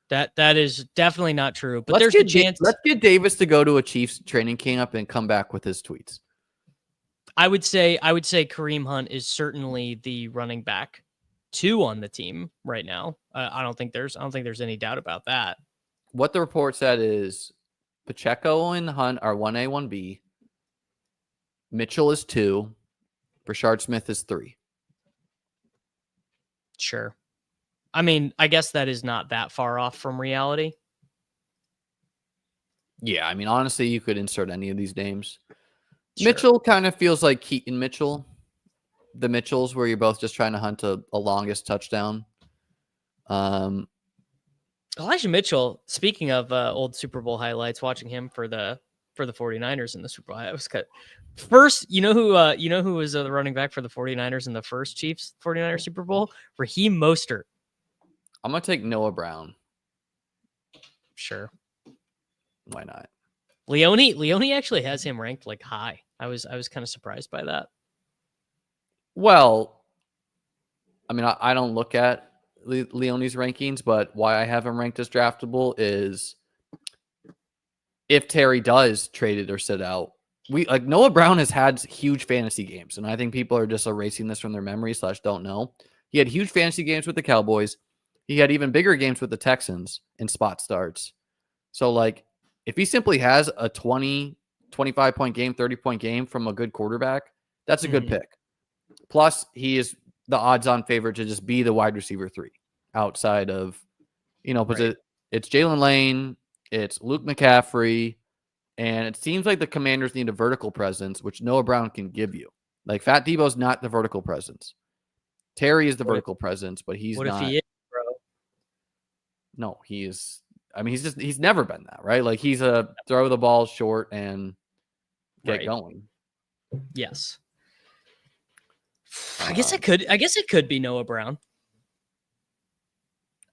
That is definitely not true. But Let's there's the get chance. let's get Davis to go to a Chiefs training camp and come back with his tweets. I would say Kareem Hunt is certainly the running back 2 on the team right now. I don't think there's any doubt about that. What the report said is Pacheco and Hunt are 1A, 1B. Mitchell is 2. Brashard Smith is 3. Sure. I mean, I guess that is not that far off from reality. Yeah, I mean, honestly, you could insert any of these names. Sure. Mitchell kind of feels like Keaton Mitchell. The Mitchells, where you're both just trying to hunt a longest touchdown. Elijah Mitchell, speaking of old Super Bowl highlights, watching him for the 49ers in the Super Bowl, I was cut. First, you know who was the running back for the 49ers in the first Chiefs 49ers Super Bowl? Raheem Mostert. I'm going to take Noah Brown. Sure. Why not? Leone actually has him ranked like high. I was kind of surprised by that. Well, I mean, I don't look at Leone's rankings, but why I have him ranked as draftable is if Terry does trade it or sit out, Noah Brown has had huge fantasy games, and I think people are just erasing this from their memory / don't know. He had huge fantasy games with the Cowboys. He had even bigger games with the Texans in spot starts. So, like, if he simply has a 20, 25-point game, 30-point game from a good quarterback, that's a good pick. Plus, he is the odds-on favorite to just be the wide receiver 3 outside of, because it's Jalen Lane, it's Luke McCaffrey, and it seems like the Commanders need a vertical presence, which Noah Brown can give you. Like, Fat Debo's not the vertical presence. Terry is the vertical presence, but he's not. What if he is, bro? No, he is. I mean, he's never been that, right? Like, he's a throw the ball short and get going. Yes. I guess it could be Noah Brown.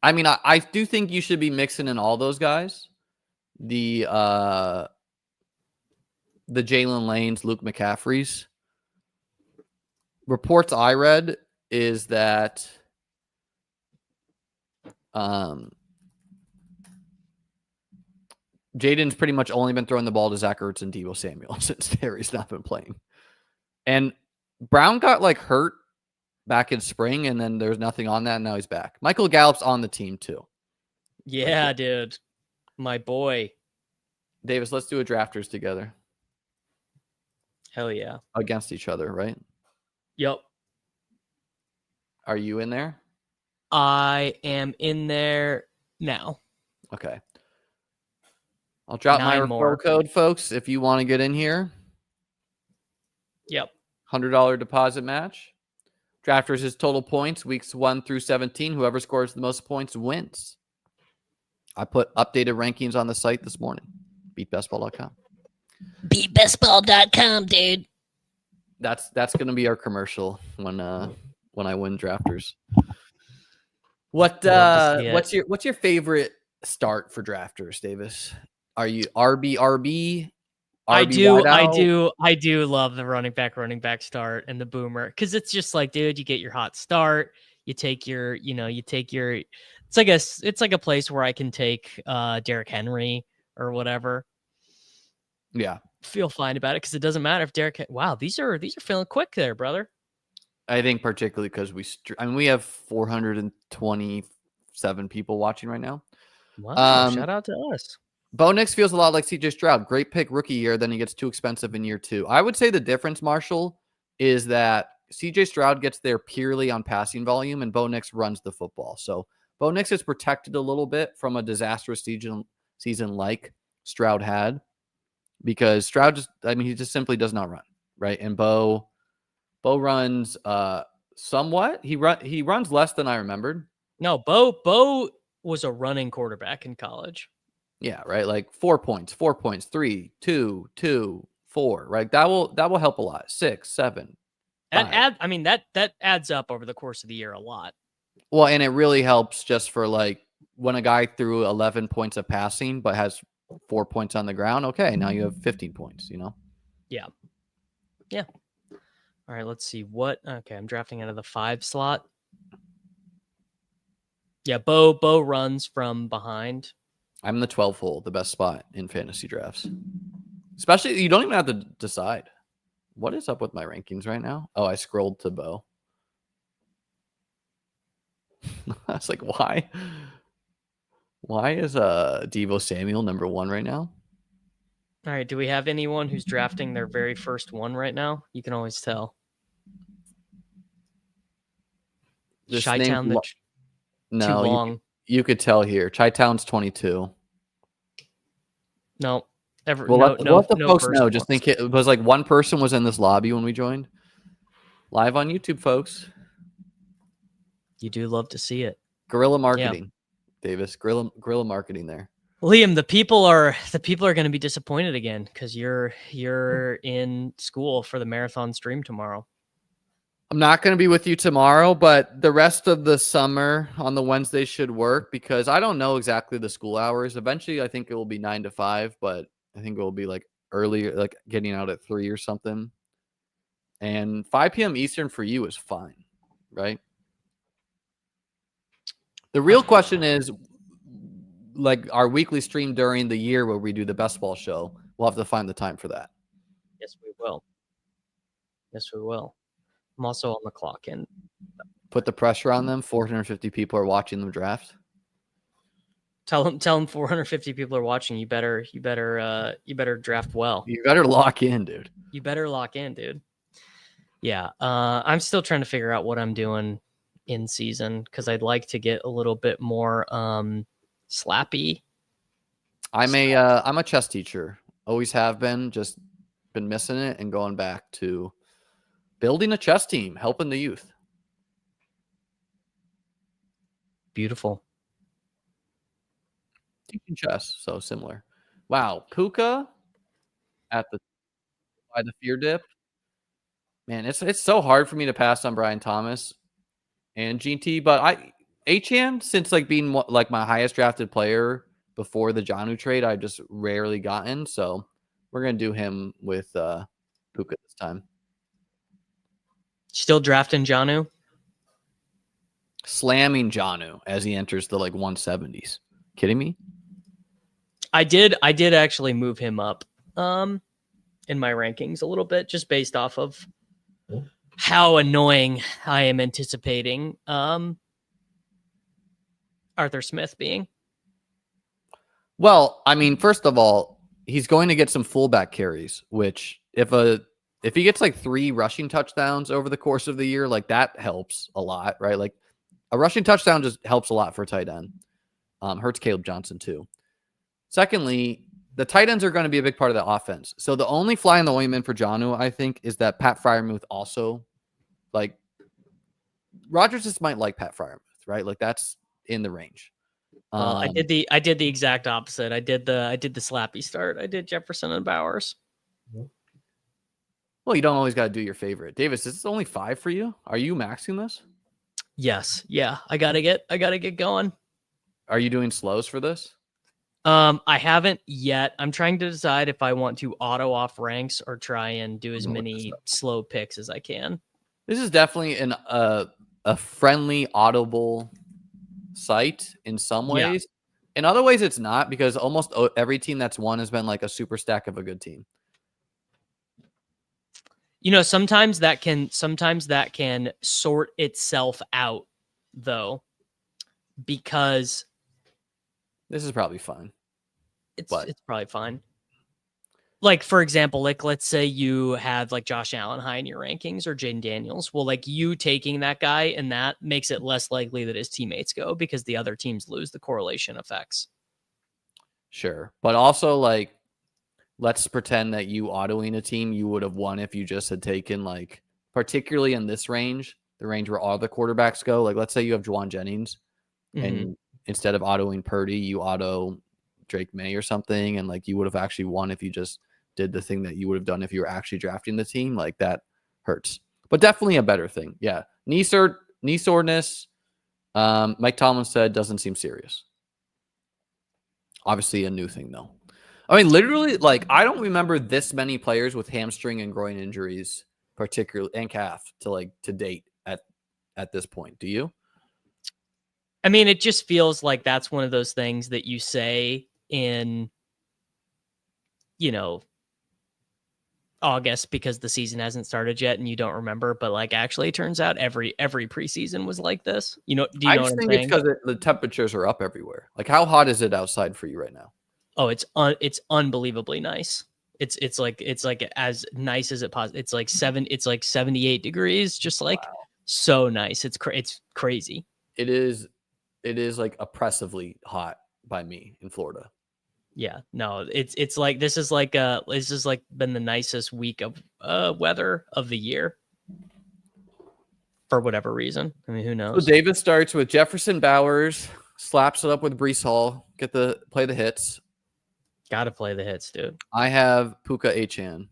I mean, I do think you should be mixing in all those guys. The Jalen Lanes, Luke McCaffreys. Reports I read is that Jaden's pretty much only been throwing the ball to Zach Ertz and Deebo Samuel since Terry's not been playing. And Brown got hurt back in spring, and then there's nothing on that, and now he's back. Michael Gallup's on the team too. Yeah, dude. My boy. Davis, let's do a drafters together. Hell yeah. Against each other, right? Yep. Are you in there? I am in there now. Okay. I'll drop my referral code, folks, if you want to get in here. Yep. $100 deposit match. Drafters is total points, weeks 1 through 17. Whoever scores the most points wins. I put updated rankings on the site this morning. BeatBestBall.com. BeatBestBall.com, dude. That's going to be our commercial when I win drafters. What's your favorite start for drafters, Davis? Are you RB? I do love the running back start and the boomer, because it's just like, dude, you get your hot start, you take your it's like a place where I can take Derrick Henry or whatever. Yeah, feel fine about it because it doesn't matter if Derrick. Wow, these are feeling quick there, brother. I think particularly because we have 427 people watching right now. Wow, shout out to us. Bo Nix feels a lot like CJ Stroud. Great pick rookie year, then he gets too expensive in year 2. I would say the difference, Marshall, is that CJ Stroud gets there purely on passing volume, and Bo Nix runs the football. So Bo Nix is protected a little bit from a disastrous season like Stroud had, because Stroud he just simply does not run, right? And Bo runs somewhat. He runs less than I remembered. No, Bo was a running quarterback in college. Yeah, right. Like 4 points, 3, 2, 2, 4. Right. That will help a lot. 6, 7. That adds up over the course of the year a lot. Well, and it really helps just for when a guy threw 11 points of passing but has 4 points on the ground. Okay, now you have 15 points, Yeah. Yeah. All right, let's see what. Okay, I'm drafting out of the 5 slot. Yeah, Bo runs from behind. I'm in the 12 hole, the best spot in fantasy drafts. Especially, you don't even have to decide. What is up with my rankings right now? Oh, I scrolled to Bo. I was like, why? Why is Devo Samuel number 1 right now? All right, do we have anyone who's drafting their very first one right now? You can always tell. This name's Chi-Town, too no, long. you could tell here. Chi-Town's 22. No, Well, let the no folks first know. Just ones. think it was like one person was in this lobby when we joined. Live on YouTube, folks. You do love to see it. Guerrilla marketing, Davis. Guerrilla marketing there. Liam, the people are going to be disappointed again because you're in school for the marathon stream tomorrow. I'm not going to be with you tomorrow, but the rest of the summer on the Wednesday should work because I don't know exactly the school hours. Eventually, I think it will be 9 to 5, but I think it will be like earlier, like getting out at 3 or something. And 5 p.m. Eastern for you is fine, right? The real question is, like our weekly stream during the year where we do the best ball show, we'll have to find the time for that. Yes, we will. Yes, we will. I'm also on the clock and put the pressure on them. 450 people are watching them draft. Tell them 450 people are watching. You better draft well. You better lock in, dude. You better lock in, dude. Yeah. I'm still trying to figure out what I'm doing in season because I'd like to get a little bit more slappy. I'm a chess teacher. Always have been, just been missing it and going back to building a chess team, helping the youth. Beautiful. Teaching chess, so similar. Wow, Puka by the fear dip. Man, it's so hard for me to pass on Brian Thomas and GT, but Achane, since like being like my highest drafted player before the Janu trade, I've just rarely gotten. So we're gonna do him with Puka this time. Still drafting Janu? Slamming Janu as he enters the like 170s. Kidding me? I did actually move him up in my rankings a little bit, just based off of how annoying I am anticipating Arthur Smith being. Well, I mean, first of all, he's going to get some fullback carries, which if he gets like 3 rushing touchdowns over the course of the year, like that helps a lot, right? Like a rushing touchdown just helps a lot for a tight end. Hurts Caleb Johnson too. Secondly, the tight ends are going to be a big part of the offense. So the only fly in the ointment for Janu, I think, is that Pat Freiermuth also, like, Rodgers just might like Pat Freiermuth, right? Like that's in the range. I did the exact opposite. I did the slappy start. I did Jefferson and Bowers. Well, you don't always got to do your favorite. Davis, is this only 5 for you? Are you maxing this? Yes. Yeah. I gotta get going. Are you doing slows for this? I haven't yet. I'm trying to decide if I want to auto off ranks or try and do as many slow picks as I can. This is definitely a friendly, audible site in some ways. Yeah. In other ways, it's not, because almost every team that's won has been like a super stack of a good team. You know, sometimes that can sort itself out, though, because this is probably fine. It's probably fine. Like, for example, like let's say you have like Josh Allen high in your rankings or Jaden Daniels. Well, like you taking that guy, and that makes it less likely that his teammates go because the other teams lose the correlation effects. Sure. But also, like, let's pretend that you autoing a team you would have won if you just had taken, like, particularly in this range, the range where all the quarterbacks go. Like, let's say you have Juwan Jennings, and instead of autoing Purdy, you auto Drake May or something, and like you would have actually won if you just did the thing that you would have done if you were actually drafting the team. Like that hurts, but definitely a better thing. Yeah, knee soreness. Mike Tomlin said doesn't seem serious. Obviously a new thing though. I mean, literally, like I don't remember this many players with hamstring and groin injuries, particularly and calf to date at this point. Do you? I mean, it just feels like that's one of those things that you say in, you know, August because the season hasn't started yet and you don't remember, but like actually it turns out every preseason was like this. Do you I know what just I'm think it's saying? because the temperatures are up everywhere. Like, how hot is it outside for you right now? Oh, it's unbelievably nice. It's like as nice as it possibly. It's like 78 degrees, just like Wow. so nice. It's crazy. It is. It is like oppressively hot by me in Florida. Yeah, no, it's like this is like been the nicest week of weather of the year for whatever reason. I mean, who So knows? Davis starts with Jefferson Bowers, slaps it up with Brees Hall, play the hits. Got to play the hits, dude. I have Puka Achan.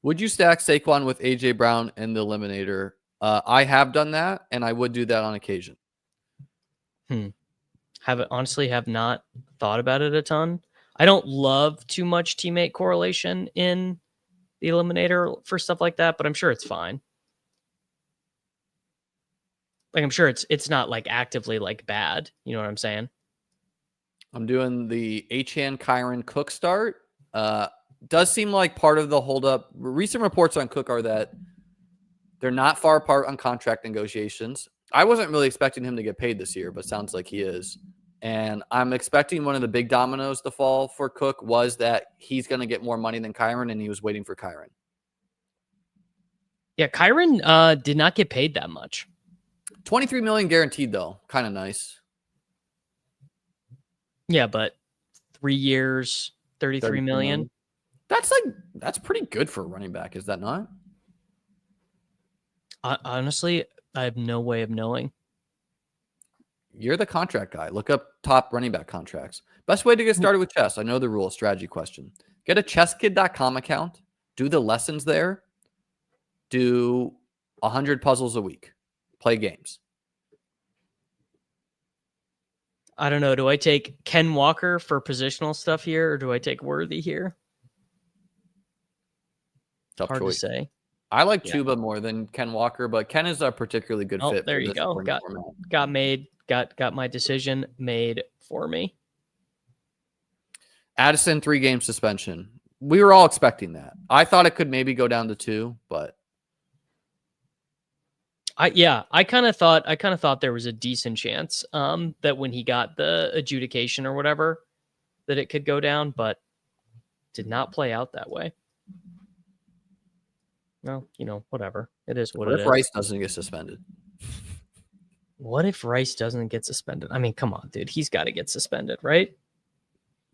Would you stack Saquon with AJ Brown in the eliminator? I have done that, and I would do that on occasion. Have not thought about it a ton. I don't love too much teammate correlation in the eliminator for stuff like that, but I'm sure it's fine. Like I'm sure it's not like actively like bad. You know what I'm saying? I'm doing the Achan Kyron Cook start. Does seem like part of the holdup. Recent reports on Cook are that they're not far apart on contract negotiations. I wasn't really expecting him to get paid this year, but sounds like he is. And I'm expecting one of the big dominoes to fall for Cook was that he's going to get more money than Kyron, and he was waiting for Kyron. Yeah, Kyron did not get paid that much. $23 million guaranteed, though. Kind of nice. Yeah, but 3 years, 33 million. That's pretty good for a running back, is that not? Honestly, I have no way of knowing. You're the contract guy. Look up top running back contracts. Best way to get started with chess. I know the rule, strategy question. Get a chesskid.com account. Do the lessons there. Do 100 puzzles a week. Play games. I don't know. Do I take Ken Walker for positional stuff here, or do I take Worthy here? Tough Hard choice. to say. I like Chuba more than Ken Walker, but Ken is a particularly good fit. There for you this go. Got my decision made for me. Addison 3-game suspension. We were all expecting that. I thought it could maybe go down to 2, but I kind of thought there was a decent chance that when he got the adjudication or whatever that it could go down, but did not play out that way. Well, whatever. It is what it is. What if Rice doesn't get suspended? What if Rice doesn't get suspended? I mean, come on, dude. He's got to get suspended, right?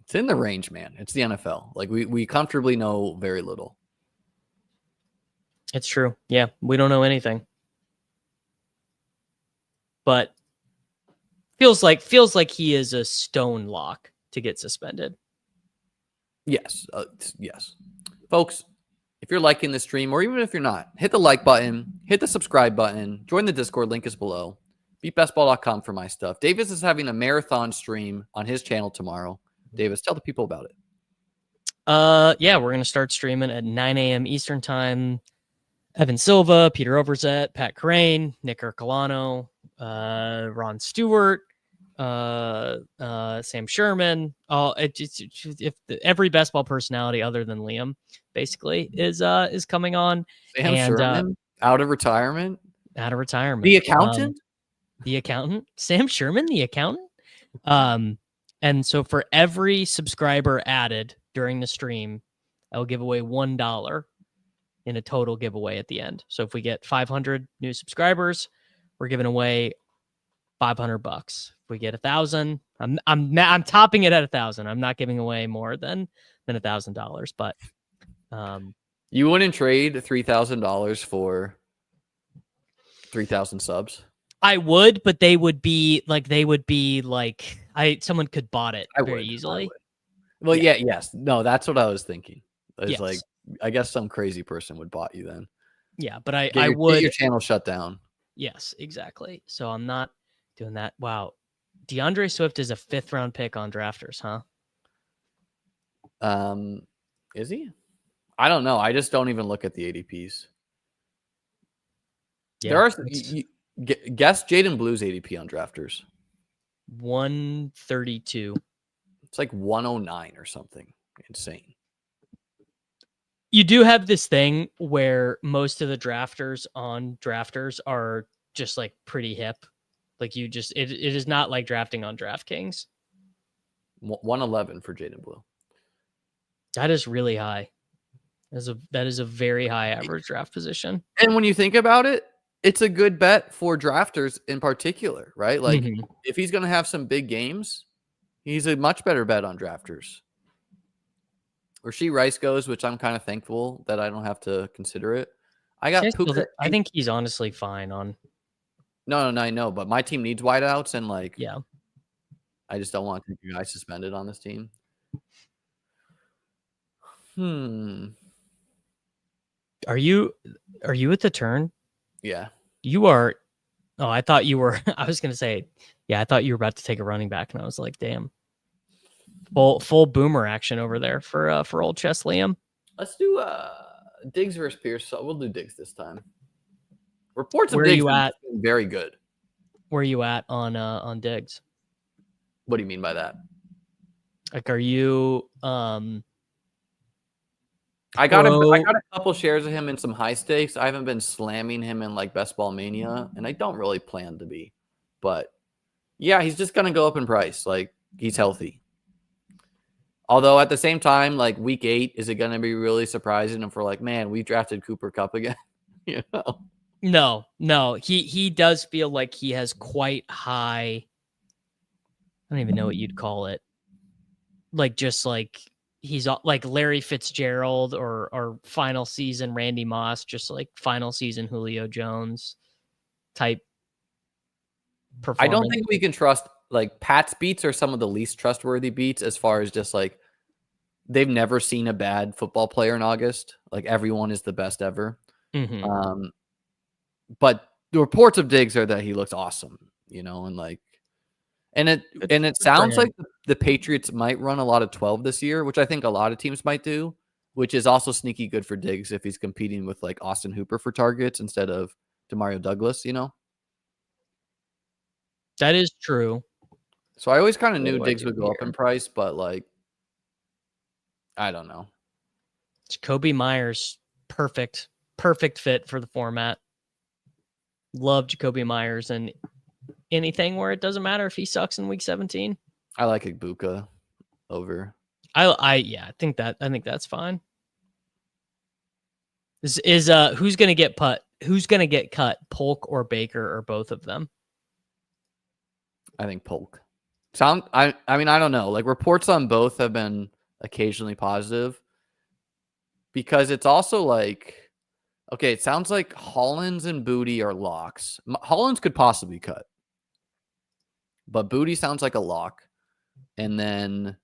It's in the range, man. It's the NFL. Like we comfortably know very little. It's true. Yeah, we don't know anything. But feels like he is a stone lock to get suspended. Yes. Yes. Folks, if you're liking the stream, or even if you're not, hit the like button, hit the subscribe button, join the Discord, link is below. Beatbestball.com for my stuff. Davis is having a marathon stream on his channel tomorrow. Davis, tell the people about it. Yeah, we're gonna start streaming at 9 a.m. Eastern time. Evan Silva, Peter Overzet, Pat Crane, Nick Ercolano, Ron Stewart, Sam Sherman. Every best ball personality other than Liam, basically, is coming on. Sam Sherman out of retirement. Out of retirement. The accountant. Sam Sherman, the accountant. And so for every subscriber added during the stream, I will give away $1 in a total giveaway at the end. So if we get 500 new subscribers, we're giving away $500. If we get 1,000, I'm topping it at 1,000. I'm not giving away more than $1,000. But you wouldn't trade $3,000 for 3,000 subs. I would, but they would be like someone could bought it very easily. Well, yes. No, that's what I was thinking. It's yes. like, I guess some crazy person would bought you then. Yeah, but I would get your channel shut down. Yes, exactly. So I'm not doing that. Wow. DeAndre Swift is a 5th round pick on drafters, huh? Is he? I don't know. I just don't even look at the ADPs. Yeah, There are guess Jaden Blue's ADP on Drafters. 132. It's like 109 or something. Insane. You do have this thing where most of the drafters on Drafters are just like pretty hip. Like it is not like drafting on DraftKings. 111 for Jaden Blue. That is really high. That is a very high average draft position. And when you think about it, it's a good bet for drafters in particular, right? Like if he's going to have some big games, he's a much better bet on drafters. Rasheed Rice goes, which I'm kind of thankful that I don't have to consider it. I got Puka. I think he's honestly fine on. No, I know, but my team needs wideouts, and like, yeah, I just don't want to keep guys suspended on this team. Are you at the turn? Yeah. You are. Oh, I thought you were. I was gonna say, yeah, I thought you were about to take a running back, and I was like, damn. Full boomer action over there for old Chess Liam. Let's do Diggs versus Pierce. So we'll do Diggs this time. Reports Where of Diggs are you at? Very good. Where are you at on Diggs? What do you mean by that? Like, are you I got a couple shares of him in some high stakes. I haven't been slamming him in like Best Ball Mania, and I don't really plan to be. But yeah, he's just gonna go up in price. Like he's healthy. Although at the same time, like week 8, is it gonna be really surprising if we're like, man, we drafted Cooper Kupp again? You know? No. He does feel like he has quite high. I don't even know what you'd call it. Like just like he's like Larry Fitzgerald or final season Randy Moss, just like final season Julio Jones type performance. I don't think we can trust like Pat's beats are some of the least trustworthy beats as far as just like they've never seen a bad football player in August. Like everyone is the best ever. But the reports of Diggs are that he looks awesome, and like, and it sounds like the Patriots might run a lot of 12 this year, which I think a lot of teams might do, which is also sneaky good for Diggs if he's competing with like Austin Hooper for targets instead of Demario Douglas, That is true. So I always kind of knew Diggs would go up in price, but like, I don't know. Jacoby Myers, perfect fit for the format. Love Jacoby Myers and anything where it doesn't matter if he sucks in week 17. I like Ibuka over. I think that's fine. This is who's gonna get cut, Polk or Baker or both of them? I think Polk. I mean, I don't know. Like reports on both have been occasionally positive because it's also like, okay, it sounds like Hollins and Booty are locks. Hollins could possibly cut, but Booty sounds like a lock. And then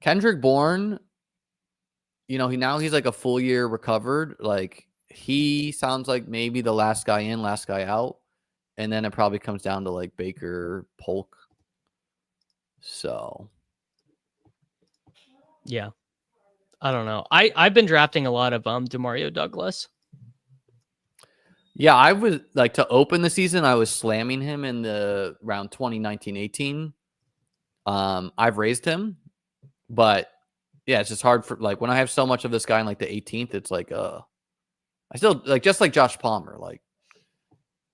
Kendrick Bourne, he's like a full year recovered. Like he sounds like maybe the last guy in, last guy out. And then it probably comes down to like Baker, Polk. So. Yeah. I don't know. I've been drafting a lot of Demario Douglas. Yeah, I was like to open the season, I was slamming him in the round 2019-18. I've raised him, but yeah, it's just hard for like when I have so much of this guy in like the 18th, it's like I still like just like Josh Palmer, like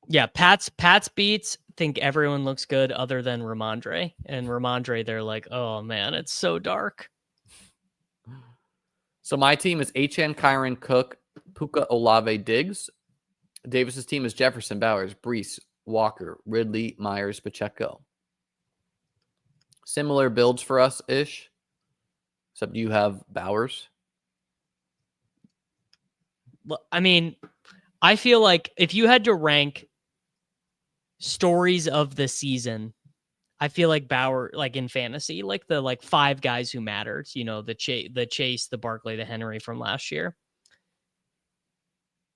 yeah, Pat's beats think everyone looks good other than Ramondre. And Ramondre, they're like, oh man, it's so dark. So my team is HN, Kyron, Cook, Puka, Olave, Diggs. Davis's team is Jefferson, Bowers, Brees, Walker, Ridley, Myers, Pacheco. Similar builds for us-ish, except you have Bowers. I mean, I feel like if you had to rank stories of the season, I feel like Bauer, like in fantasy, like the 5 guys who mattered, the Chase, the Barkley, the Henry from last year.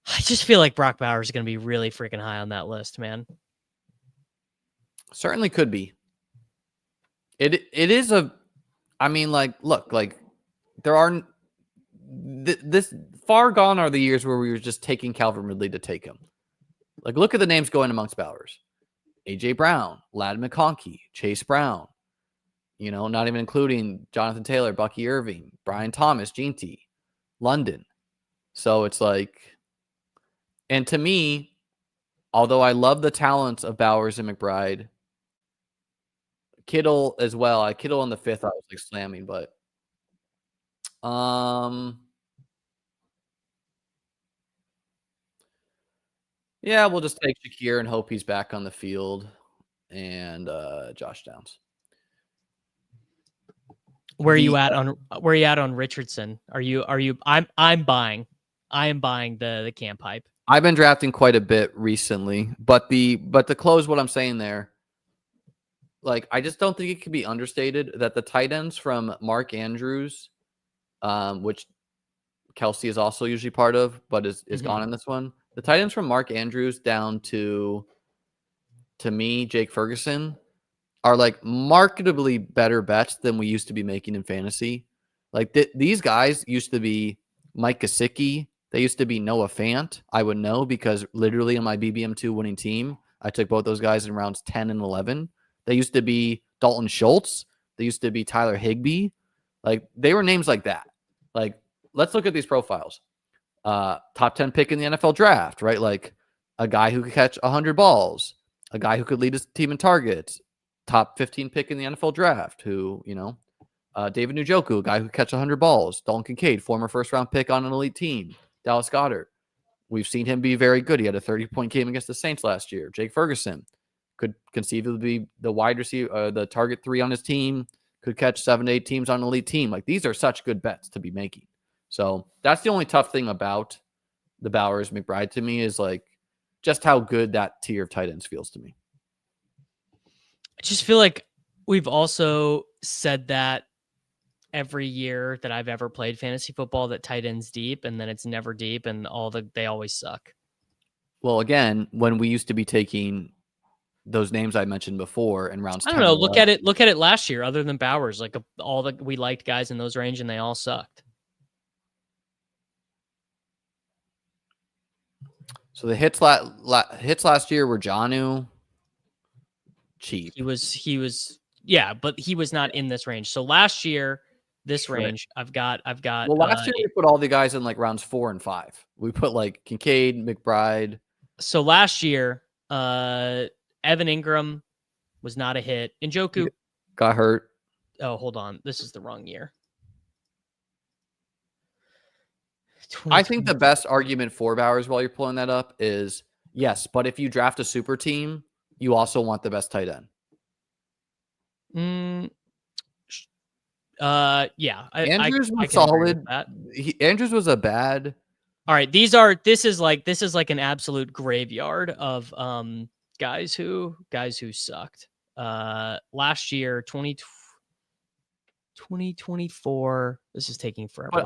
I just feel like Brock Bowers is going to be really freaking high on that list, man. Certainly could be. It is I mean, like, look, like there are this far gone are the years where we were just taking Calvin Ridley to take him. Like, look at the names going amongst Bowers: AJ Brown, Ladd McConkey, Chase Brown. Not even including Jonathan Taylor, Bucky Irving, Brian Thomas, Gene T, London. So it's like, and to me, although I love the talents of Bowers and McBride, Kittle as well. Kittle in the 5th, I was like slamming, but yeah, we'll just take Shakir and hope he's back on the field, and Josh Downs. Where are you at on Richardson? I'm buying. I am buying the camp hype. I've been drafting quite a bit recently, but to close what I'm saying there, like, I just don't think it can be understated that the tight ends from Mark Andrews, which Kelsey is also usually part of, but is gone in this one. The tight ends from Mark Andrews down to me, Jake Ferguson, are like marketably better bets than we used to be making in fantasy. Like, these guys used to be Mike Gesicki. They used to be Noah Fant. I would know because literally in my BBM2 winning team, I took both those guys in rounds 10 and 11. They used to be Dalton Schultz. They used to be Tyler Higbee. Like, they were names like that. Like, let's look at these profiles. Top 10 pick in the NFL draft, right? Like, a guy who could catch 100 balls, a guy who could lead his team in targets, top 15 pick in the NFL draft, who, David Njoku, a guy who could catch 100 balls, Dalton Kincaid, former first-round pick on an elite team, Dallas Goedert. We've seen him be very good. He had a 30-point game against the Saints last year. Jake Ferguson could conceivably be the wide receiver, the target 3 on his team, could catch 7 to 8 teams on an elite team. Like, these are such good bets to be making. So that's the only tough thing about the Bowers McBride to me, is like just how good that tier of tight ends feels to me. I just feel like we've also said that every year that I've ever played fantasy football, that tight ends deep, and then it's never deep, and they always suck. Well, again, when we used to be taking those names I mentioned before in rounds, I don't know. Look at it last year. Other than Bowers, like we liked guys in those range, and they all sucked. So the hits last year were Jonnu, cheap. He was yeah, but he was not in this range. So last year, this range, I've got. Well, last year we put all the guys in like rounds 4 and 5. We put like Kincaid, McBride. So last year, Evan Ingram was not a hit. Njoku got hurt. Oh, hold on. This is the wrong year. I think the best argument for Bowers while you're pulling that up is yes, but if you draft a super team, you also want the best tight end. Yeah. Andrews was solid. Andrews was a bad. All right. This is like an absolute graveyard of guys who sucked. Last year, 2024. This is taking forever. But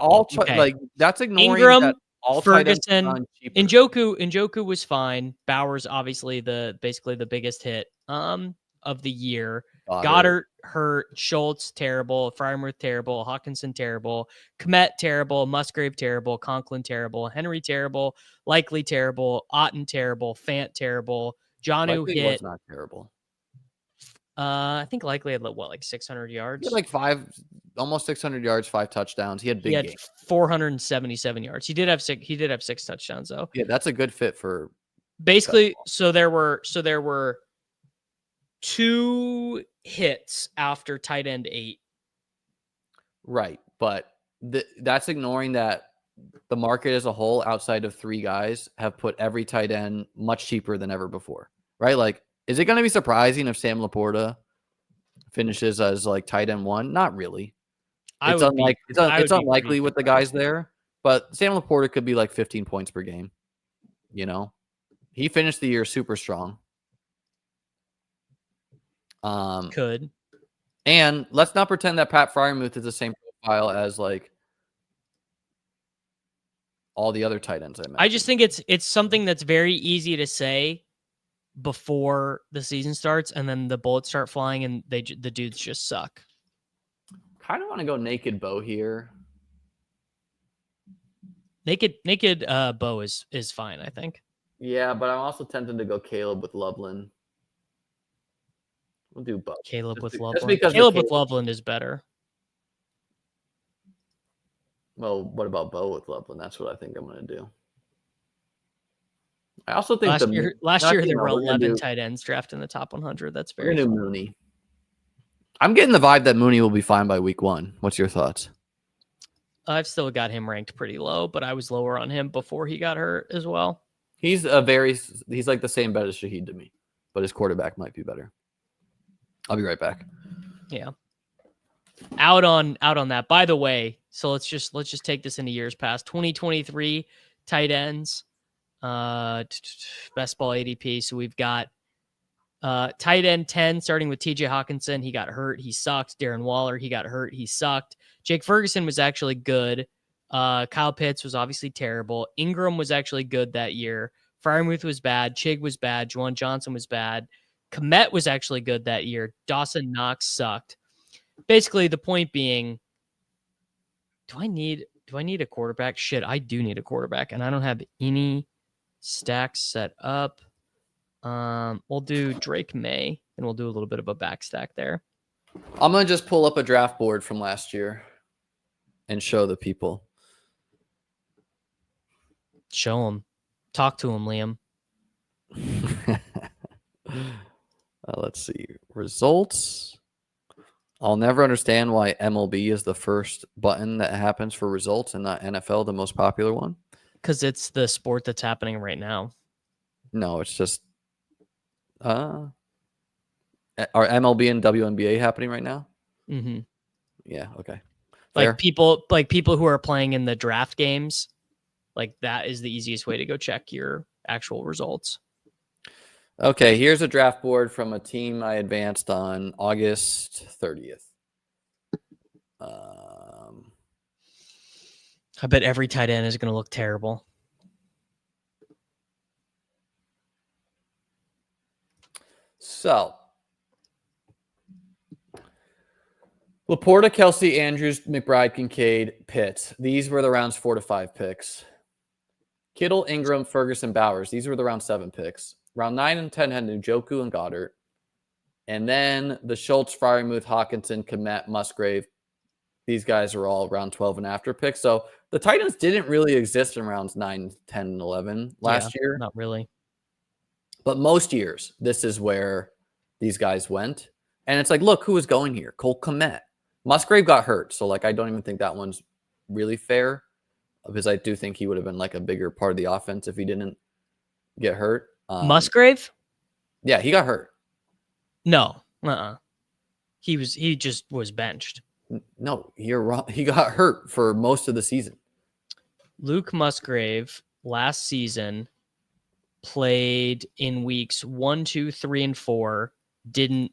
like that's ignoring Ingram, that all Ferguson, Njoku was fine. Bowers obviously basically the biggest hit of the year. Goddard hurt, Schultz terrible, Freiermuth terrible, Hawkinson terrible, Kmet terrible, Musgrave terrible, Conklin terrible, Henry terrible, Likely terrible, Otten terrible, Fant terrible, Jonnu hit. Was not terrible. I think Likely had like 600 yards. He had almost 600 yards, 5 touchdowns. He had big games. 477 yards. He did have 6 touchdowns though. Yeah, that's a good fit for basically. So there were 2 hits after tight end 8. Right, but that's ignoring that the market as a whole, outside of 3 guys, have put every tight end much cheaper than ever before. Right, like. Is it going to be surprising if Sam Laporta finishes as like tight end 1? Not really. It's unlikely with the guys there, but Sam Laporta could be like 15 points per game. He finished the year super strong. Could. And let's not pretend that Pat Freiermuth is the same profile as like all the other tight ends I mentioned. I just think it's something that's very easy to say before the season starts, and then the bullets start flying, and the dudes just suck. Kind of want to go naked bow here. Naked Bo is fine, I think. Yeah, but I'm also tempted to go Caleb with Loveland. We'll do both. Caleb with Just Loveland. because Caleb with Loveland is better. Well, what about Bo with Loveland? That's what I think I'm going to do. I also think last year there were we're 11 tight ends drafted in the top 100. That's we're very going to do funny. Mooney. I'm getting the vibe that Mooney will be fine by week 1. What's your thoughts? I've still got him ranked pretty low, but I was lower on him before he got hurt as well. He's like the same bet as Shaheed to me, but his quarterback might be better. I'll be right back. Yeah. Out on that. By the way, so let's just take this into years past. 2023 tight ends, best ball ADP. So we've got tight end 10 starting with TJ Hawkinson. He got hurt, he sucked. Darren Waller, he got hurt, he sucked. Jake Ferguson was actually good. Kyle Pitts was obviously terrible. Ingram was actually good that year. Freiermuth was bad. Chig was bad. Juwan Johnson was bad. Komet was actually good that year. Dawson Knox sucked. Basically, the point being, do I need a quarterback? Shit, I do need a quarterback, and I don't have any stacks set up. We'll do Drake May, and we'll do a little bit of a back stack there. I'm going to just pull up a draft board from last year and show the people. Show them. Talk to them, Liam. Let's see. Results. I'll never understand why MLB is the first button that happens for results and not NFL, the most popular one. Because it's the sport that's happening right now. No, it's just are MLB and WNBA happening right now? Mm-hmm. Yeah, okay. Fair. Like people who are playing in the draft games, like that is the easiest way to go check your actual results. Okay, here's a draft board from a team I advanced on August 30th. I bet every tight end is going to look terrible. So, Laporta, Kelsey, Andrews, McBride, Kincaid, Pitts. These were the rounds 4 to 5 picks. Kittle, Ingram, Ferguson, Bowers. These were the round 7 picks. Round 9 and 10 had Njoku and Goddard. And then the Schultz, Freiermuth, Hawkinson, Komet, Musgrave. These guys are all round 12 and after picks. So the Titans didn't really exist in rounds 9, 10, and 11 last year. Not really. But most years, this is where these guys went. And it's like, look, who is going here? Cole Komet. Musgrave got hurt. So, like, I don't even think that one's really fair because I do think he would have been, like, a bigger part of the offense if he didn't get hurt. Musgrave? Yeah, he got hurt. No. He just was benched. No, you're wrong. He got hurt for most of the season. Luke Musgrave last season played in weeks 1, 2, 3, and 4. Didn't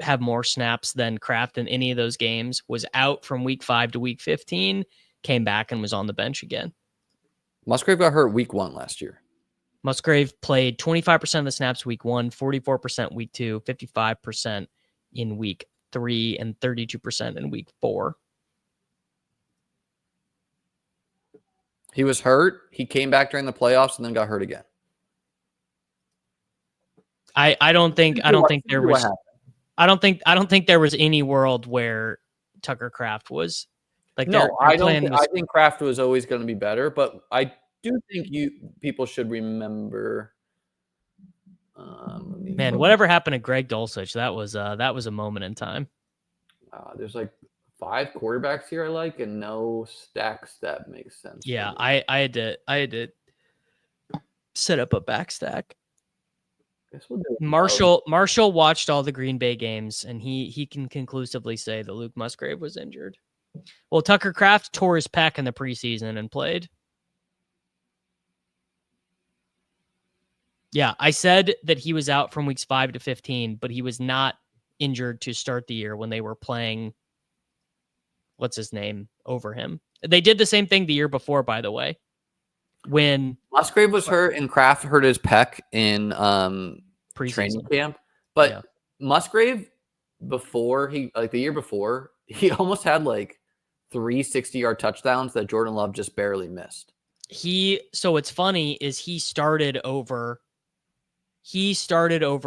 have more snaps than Kraft in any of those games. Was out from week 5 to week 15. Came back and was on the bench again. Musgrave got hurt week 1 last year. Musgrave played 25% of the snaps week 1, 44% week 2, 55% in week 3, and 32% in week 4. He was hurt. He came back during the playoffs and then got hurt again. I don't think there was any world where Tucker Kraft was like. No, I think Kraft was always going to be better, but I do think people should remember. Man, whatever happened to Greg Dulcich? That was a moment in time. There's like 5 quarterbacks here I like, and no stacks that makes sense. Yeah, I had to set up a back stack. Marshall watched all the Green Bay games, and he can conclusively say that Luke Musgrave was injured. Well, Tucker Kraft tore his pec in the preseason and played. Yeah, I said that he was out from weeks 5 to 15, but he was not injured to start the year when they were playing, what's his name, over him. They did the same thing the year before, by the way. When Musgrave was hurt and Kraft hurt his pec in training camp. But yeah. Musgrave, the year before, he almost had like 3 60-yard touchdowns that Jordan Love just barely missed. So what's funny is he started over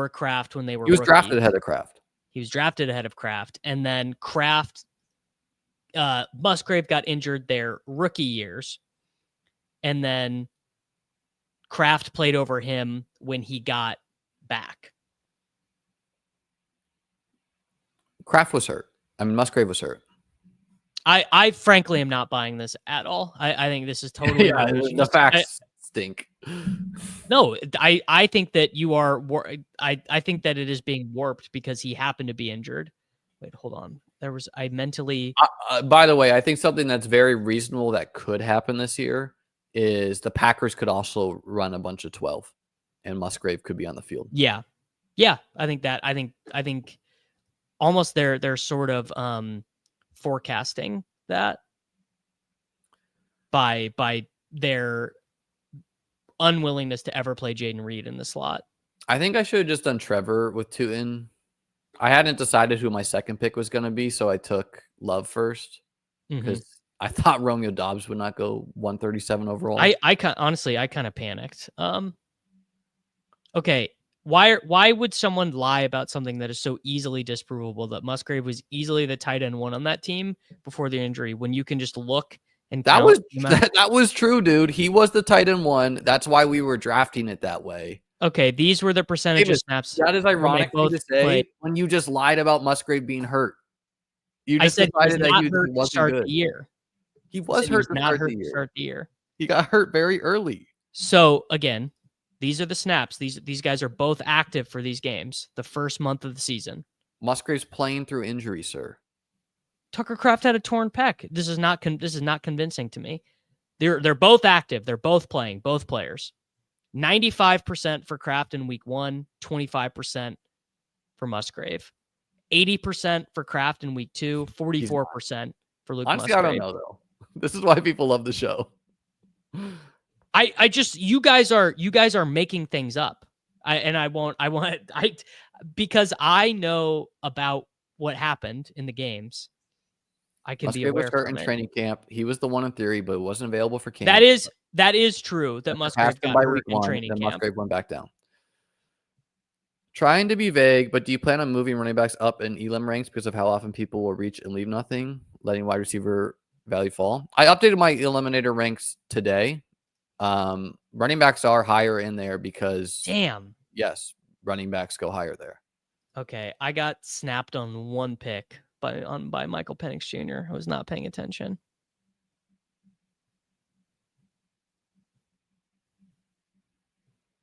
Kraft when they were He was rookies. drafted ahead of Kraft. He was drafted ahead of Kraft, and then Kraft, Musgrave got injured their rookie years, and then Kraft played over him when he got back. Kraft was hurt. I mean, Musgrave was hurt. I frankly am not buying this at all. I think this is totally The facts stink. No, I think that you are. I think that it is being warped because he happened to be injured. Wait, hold on. I mentally. By the way, I think something that's very reasonable that could happen this year is the Packers could also run a bunch of 12, and Musgrave could be on the field. Yeah, I think that. I think almost they're sort of forecasting that by their unwillingness to ever play Jaden Reed in the slot. I think I should have just done Trevor with Tootin. I hadn't decided who my second pick was going to be, so I took Love first because I thought Romeo Doubs would not go 137 overall. Honestly, I kind of panicked. Okay, why would someone lie about something that is so easily disprovable that Musgrave was easily the tight end one on that team before the injury when you can just look and that was true, dude. He was the tight end one. That's why we were drafting it that way. Okay, these were the percentage of snaps. That is ironic to say when you just lied about Musgrave being hurt. You just decided that he wasn't good. The year. He was hurt to start the year. He got hurt very early. So again, these are the snaps. These guys are both active for these games. The first month of the season. Musgrave's playing through injury, sir. Tucker Kraft had a torn pec. This is not convincing to me. They're both active. They're both playing. Both players. 95% for Kraft in week 1, 25% for Musgrave. 80% for Kraft in week 2, 44% for Luke Honestly, Musgrave. I don't know though. This is why people love the show. I just you guys are making things up. Because I know about what happened in the games. I can be aware was hurt in training camp. He was the one in theory, but wasn't available for camp. That is true. That Musgrave got hurt in training camp. Musgrave went back down. Trying to be vague, but do you plan on moving running backs up in Elam ranks because of how often people will reach and leave nothing, letting wide receiver value fall? I updated my eliminator ranks today. Running backs are higher in there because yes, running backs go higher there. Okay, I got snapped on one pick by Michael Penix Jr. I was not paying attention.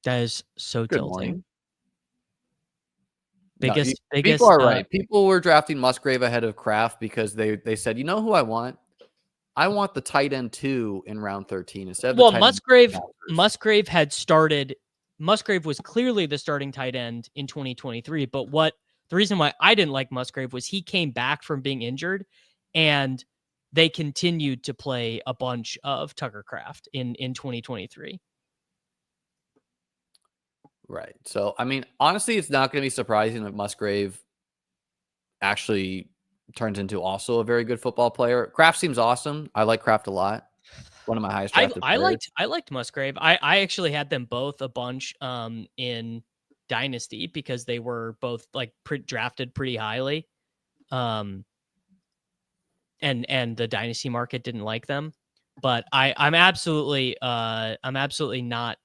That is so tilting. Biggest people are right. People were drafting Musgrave ahead of Kraft because they said, you know who I want? I want the tight end 2 in round 13 instead of the tight Musgrave had started. Musgrave was clearly the starting tight end in 2023, but the reason why I didn't like Musgrave was he came back from being injured and they continued to play a bunch of Tucker Kraft in 2023. Right. So, I mean, honestly, it's not going to be surprising if Musgrave actually turns into also a very good football player. Kraft seems awesome. I like Kraft a lot. One of my highest drafted players. I liked Musgrave. I actually had them both a bunch in Dynasty because they were both like drafted pretty highly. And the Dynasty market didn't like them. But I'm absolutely not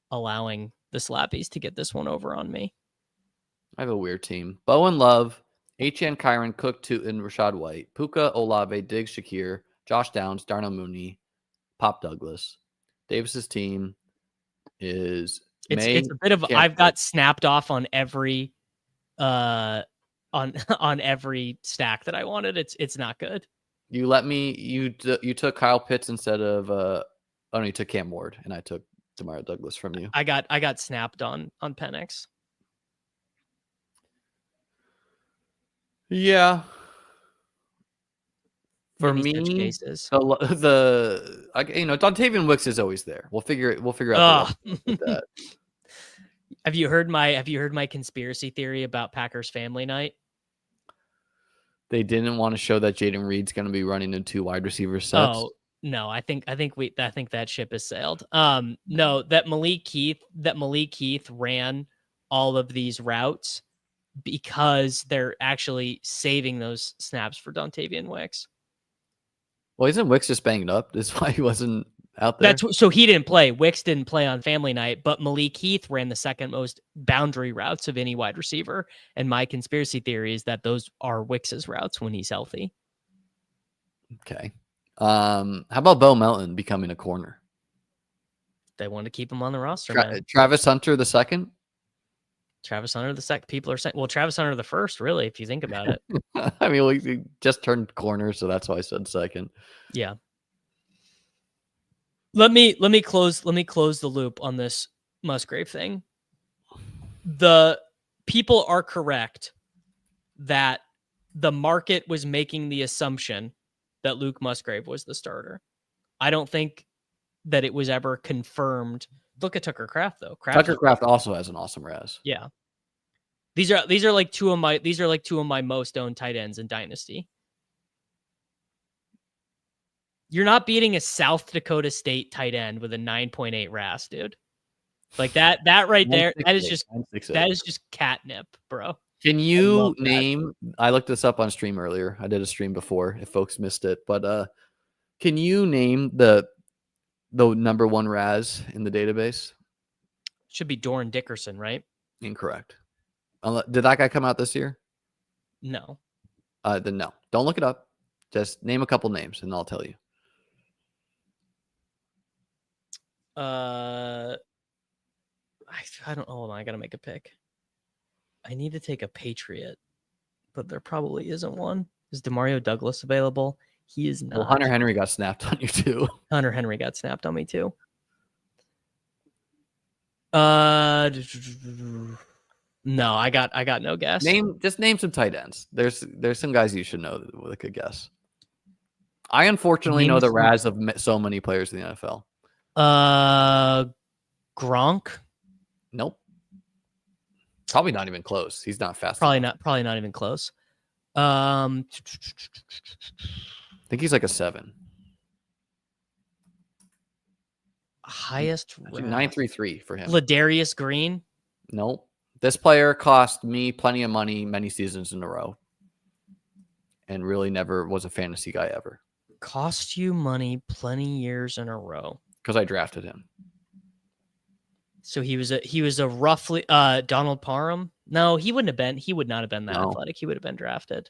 allowing the Slappies to get this one over on me. I have a weird team. Bowen Love, H.N. Kyron, Cook, Tootin, Rashad White, Puka, Olave, Diggs, Shakir, Josh Downs, Darnell Mooney, Pop Douglas. Davis's team is it's a bit of I've got snapped off on every on every stack that I wanted. It's not good. You let me you took Kyle Pitts instead of you took Cam Ward and I took Demario Douglas from you. I got snapped on Penix. Yeah. For me, Dontavian Wicks is always there. We'll figure out that. Have you heard my conspiracy theory about Packers family night? They didn't want to show that Jaden Reed's going to be running in 2 wide receiver sets. Oh, No, I think that ship has sailed. No, that Malik Heath ran all of these routes because they're actually saving those snaps for Dontavian Wicks. Well, isn't Wicks just banged up? That's why he wasn't out there. So he didn't play. Wicks didn't play on family night, but Malik Heath ran the second most boundary routes of any wide receiver. And my conspiracy theory is that those are Wicks's routes when he's healthy. Okay. How about Bo Melton becoming a corner? They want to keep him on the roster, man. Travis Hunter the second? Travis Hunter the second. People are saying, well, Travis Hunter the first, really, if you think about it. I mean, we just turned corner, so that's why I said second. Yeah. Let me close the loop on this Musgrave thing. The people are correct that the market was making the assumption that Luke Musgrave was the starter. I don't think that it was ever confirmed. Look at Tucker Kraft though. Tucker Kraft also has an awesome res. Yeah. These are like two of my most owned tight ends in Dynasty. You're not beating a South Dakota State tight end with a 9.8 RAS, dude. Like that right there, that is just catnip, bro. Can you name, I looked this up on stream earlier. I did a stream before if folks missed it, but can you name the number one RAS in the database? Should be Doran Dickerson, right? Incorrect. Did that guy come out this year? No. Then no. Don't look it up. Just name a couple names and I'll tell you. I don't. Hold on, I gotta make a pick. I need to take a Patriot, but there probably isn't one. Is Demario Douglas available? He is not. Well, Hunter Henry got snapped on you too. Hunter Henry got snapped on me too. No, I got no guess. Just name some tight ends. There's some guys you should know with a good guess. I unfortunately know the RAS of so many players in the NFL. Gronk. Nope. Probably not even close. He's not fast. Probably not even close. I think he's like a 7. Highest 933 for him. Ladarius Green. Nope. This player cost me plenty of money many seasons in a row, and really never was a fantasy guy ever. Cost you money plenty years in a row because I drafted him. So he was a roughly Donald Parham. No, he would not have been that athletic. He would have been drafted.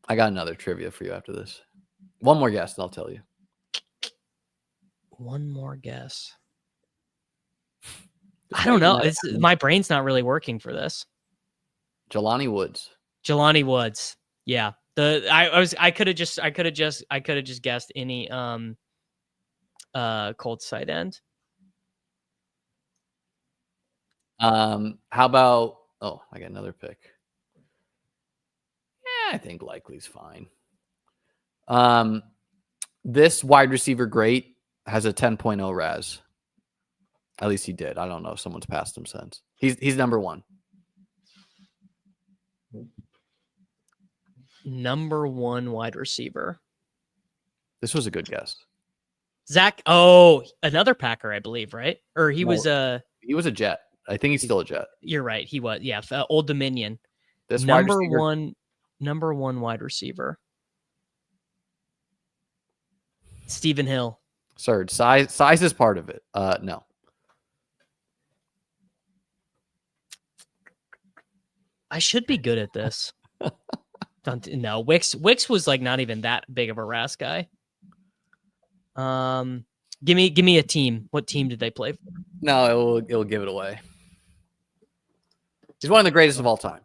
I got another trivia for you after this. One more guess and I'll tell you. One more guess. I don't know. My brain's not really working for this. Jelani Woods. Yeah. I could have just guessed any Colts tight end. How about I got another pick. Yeah, I think Likely's fine. This wide receiver great has a 10.0 RAS. At least he did. I don't know if someone's passed him since. He's number one. Number one wide receiver. This was a good guess. Zach. Oh, another Packer, I believe, right? Or he was a Jet. I think he's still a Jet. You're right. He was. Yeah. Old Dominion. This number one wide receiver. Stephen Hill. Surge. Size is part of it. No. I should be good at this. No, Wicks was like not even that big of a RAS guy. Give me a team. What team did they play for? No, it'll give it away. He's one of the greatest of all time.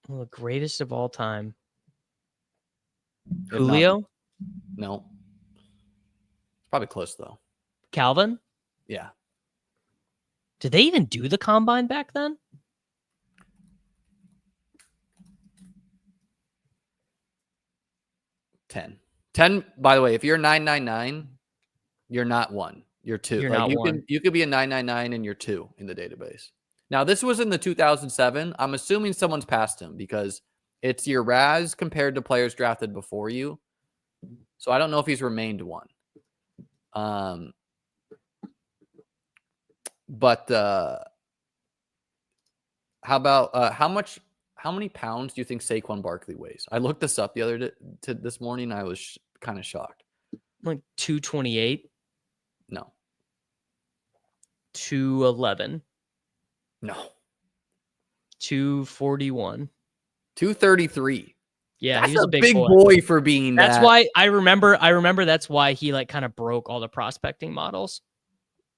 Well, the greatest of all time. Julio? No. Probably close though. Calvin? Yeah. Did they even do the combine back then? 10. By the way, if you're 999, you're not 1. You're 2. You're not 1. You could be a 999 and you're 2 in the database. Now, this was in the 2007. I'm assuming someone's passed him because it's your RAS compared to players drafted before you. So I don't know if he's remained one. But how about how many pounds do you think Saquon Barkley weighs? I looked this up the other this morning. I was kind of shocked. Like 228. No. 211. No. 241. 233. Yeah, that's he was a big boy for being That's that. why I remember that's why he like kind of broke all the prospecting models.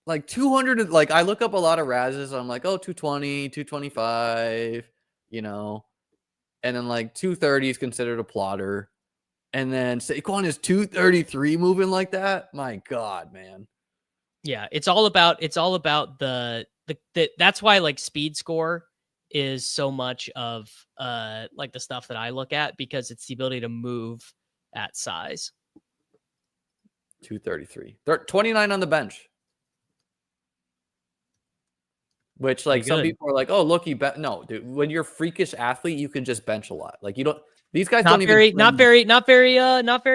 Like 200, like I look up a lot of Razes. I'm like, oh, 220, 225, you know, and then like 230 is considered a plotter. And then Saquon is 233 moving like that. My God, man. Yeah, it's all about the that's why like speed score is so much of like the stuff that I look at, because it's the ability to move at size. 233. 29 on the bench. Which like some people are like, oh, look, no, dude, when you're a freakish athlete, you can just bench a lot. Like you don't, these guys don't even not very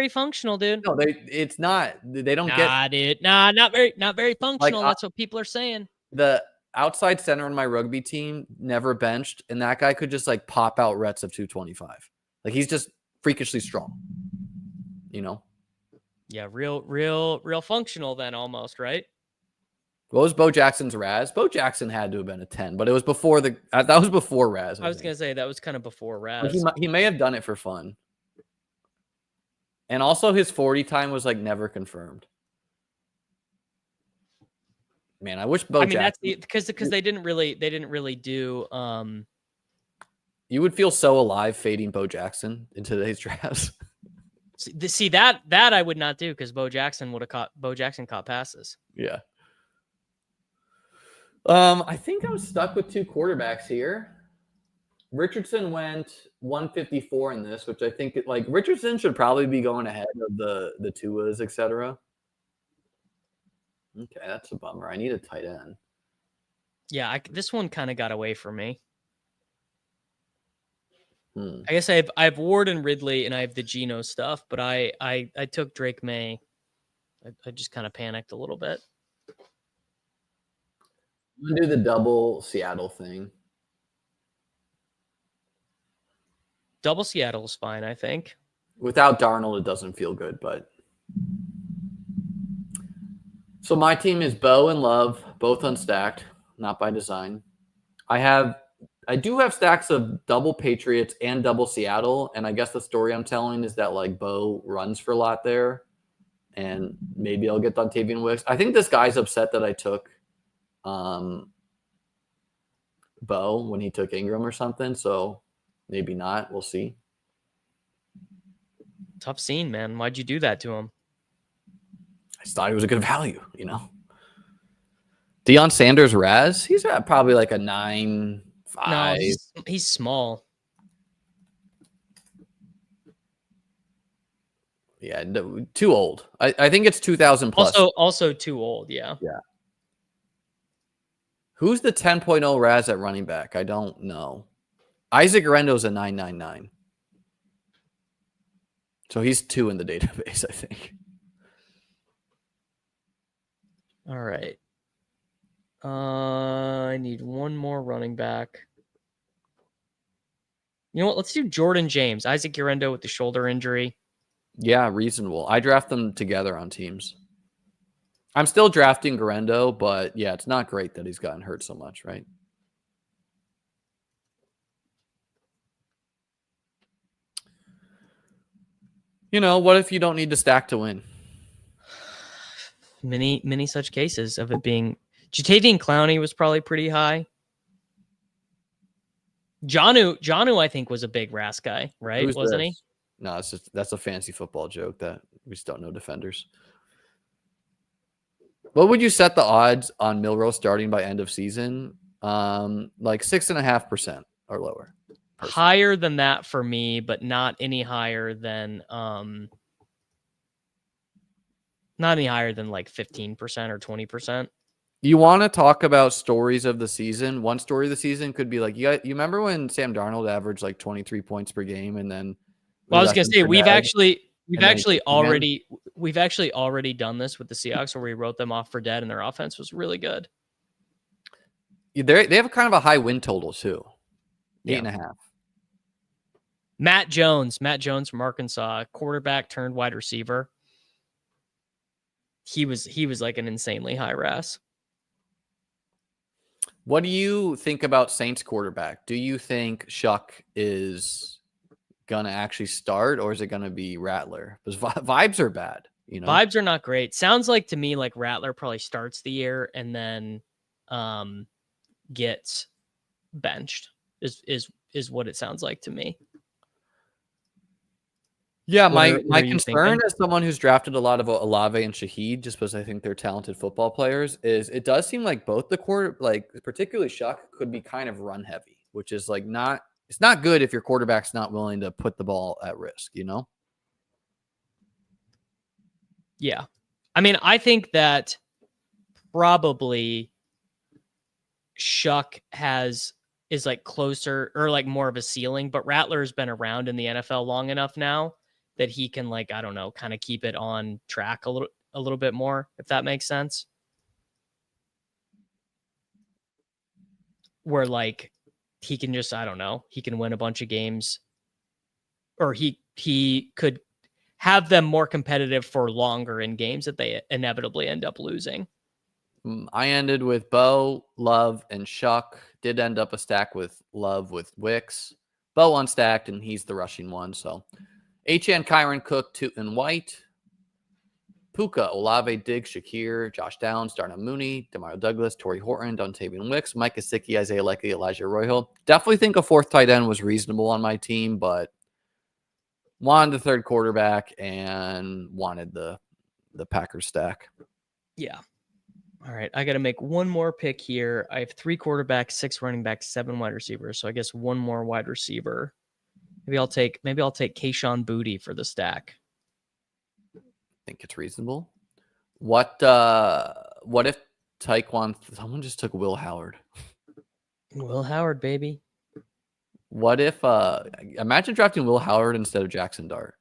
functional, dude. No, it's not. They don't get dude. Not very functional. like That's what people are saying. The outside center on my rugby team never benched, and that guy could just like pop out reps of 225. Like he's just freakishly strong, you know? Yeah, real functional then almost, right? What was Bo Jackson's Raz? Bo Jackson had to have been a 10, but it was before that was before Raz. I was going to say that was kind of before Raz. He may have done it for fun. And also his 40 time was like never confirmed. Man, I wish Bo Jackson, that's because they didn't really do you would feel so alive fading Bo Jackson in today's drafts. See that I would not do, because Bo Jackson caught passes. Yeah. I think I'm stuck with two quarterbacks here. Richardson went 154 in this, which I think like Richardson should probably be going ahead of the Tuas, etc. Okay, that's a bummer. I need a tight end. Yeah, this one kind of got away from me. I guess I have Ward and Ridley, and I have the Geno stuff, but I took Drake May. I just kind of panicked a little bit. I'm gonna do the double Seattle thing. Double Seattle is fine, I think. Without Darnold, it doesn't feel good, but so my team is Bo and Love, both unstacked, not by design. I do have stacks of double Patriots and double Seattle, and I guess the story I'm telling is that like Bo runs for a lot there, and maybe I'll get Dontavian Wicks. I think this guy's upset that I took Bo when he took Ingram or something, so maybe not. We'll see. Tough scene, man. Why'd you do that to him? I just thought he was a good value, you know. Deion Sanders Raz, he's at probably like a 9.5. No, he's small. Yeah, too old. I think it's 2,000 plus. Also too old, yeah. Yeah. Who's the 10.0 Raz at running back? I don't know. Isaac Rendo's a 999. So he's 2 in the database, I think. All right. I need one more running back. You know what? Let's do Jordan James. Isaac Urendo with the shoulder injury. Yeah, reasonable. I draft them together on teams. I'm still drafting Garendo, but yeah, it's not great that he's gotten hurt so much, right? You know, what if you don't need to stack to win? Many such cases of it being. Jatavian Clowney was probably pretty high. Jonnu, I think, was a big Ras guy, right? Wasn't he? No, that's a fancy football joke that we just don't know defenders. What would you set the odds on Milroe starting by end of season? Like 6.5% or lower. Personally. Higher than that for me, but not any higher than like 15% or 20%. You want to talk about stories of the season? One story of the season could be like, you remember when Sam Darnold averaged like 23 points per game, and then I was gonna say we've actually We've and then he actually kicks again. already done this with the Seahawks, where we wrote them off for dead, and their offense was really good. They have kind of a high win total too, Yeah. 8.5. Matt Jones from Arkansas, quarterback turned wide receiver. He was like an insanely high RAS. What do you think about Saints quarterback? Do you think Shuck is gonna actually start, or is it gonna be Rattler? Because vibes are bad, you know. Vibes are not great. Sounds like to me like Rattler probably starts the year and then gets benched. Is what it sounds like to me. Yeah, What my are you concern thinking? as someone who's drafted a lot of Olave and Shaheed, just because I think they're talented football players, is it does seem like both the quarter, like particularly Shuck, could be kind of run heavy, which is like not. It's not good if your quarterback's not willing to put the ball at risk, you know. Yeah. I mean, I think that probably Shuck is like closer or like more of a ceiling, but Rattler's been around in the NFL long enough now that he can, like, I don't know, kind of keep it on track a little bit more, if that makes sense. Where like he can just, I don't know, he can win a bunch of games, or he could have them more competitive for longer in games that they inevitably end up losing. I ended with Bo, Love, and Shuck. Did end up a stack with Love with Wicks. Bo unstacked, and he's the rushing one. So HN, Kyron, Cook, Toot, and White. Puka, Olave, Diggs, Shakir, Josh Downs, Darnell Mooney, Demario Douglas, Torrey Horton, Dontavian Wicks, Mike Gesicki, Isaiah Likely, Elijah Royhill. Definitely think a fourth tight end was reasonable on my team, but wanted the third quarterback and wanted the Packers stack. Yeah. All right, I got to make one more pick here. I have 3 quarterbacks, 6 running backs, 7 wide receivers. So I guess one more wide receiver. Maybe I'll take Kayshon Boutte for the stack. I think it's reasonable. What if Taekwon? Someone just took Will Howard. Will Howard, baby. What if imagine drafting Will Howard instead of Jackson Dart?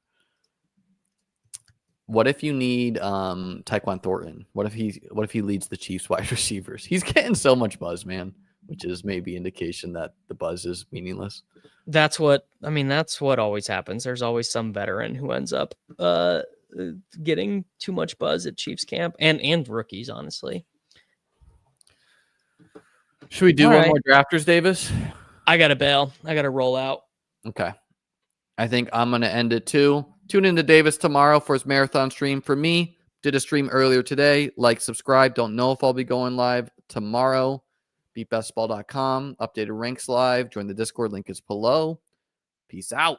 What if you need Taekwon Thornton? What if he leads the Chiefs wide receivers? He's getting so much buzz, man, which is maybe indication that the buzz is meaningless. That's what always happens. There's always some veteran who ends up getting too much buzz at Chiefs camp, and rookies, honestly. Should we do one more drafters, Davis? I gotta bail. I gotta roll out. Okay. I think I'm gonna end it too. Tune in to Davis tomorrow for his marathon stream. For me, did a stream earlier today. Like, subscribe. Don't know if I'll be going live tomorrow. BeatBestBall.com. Updated ranks live. Join the Discord. Link is below. Peace out.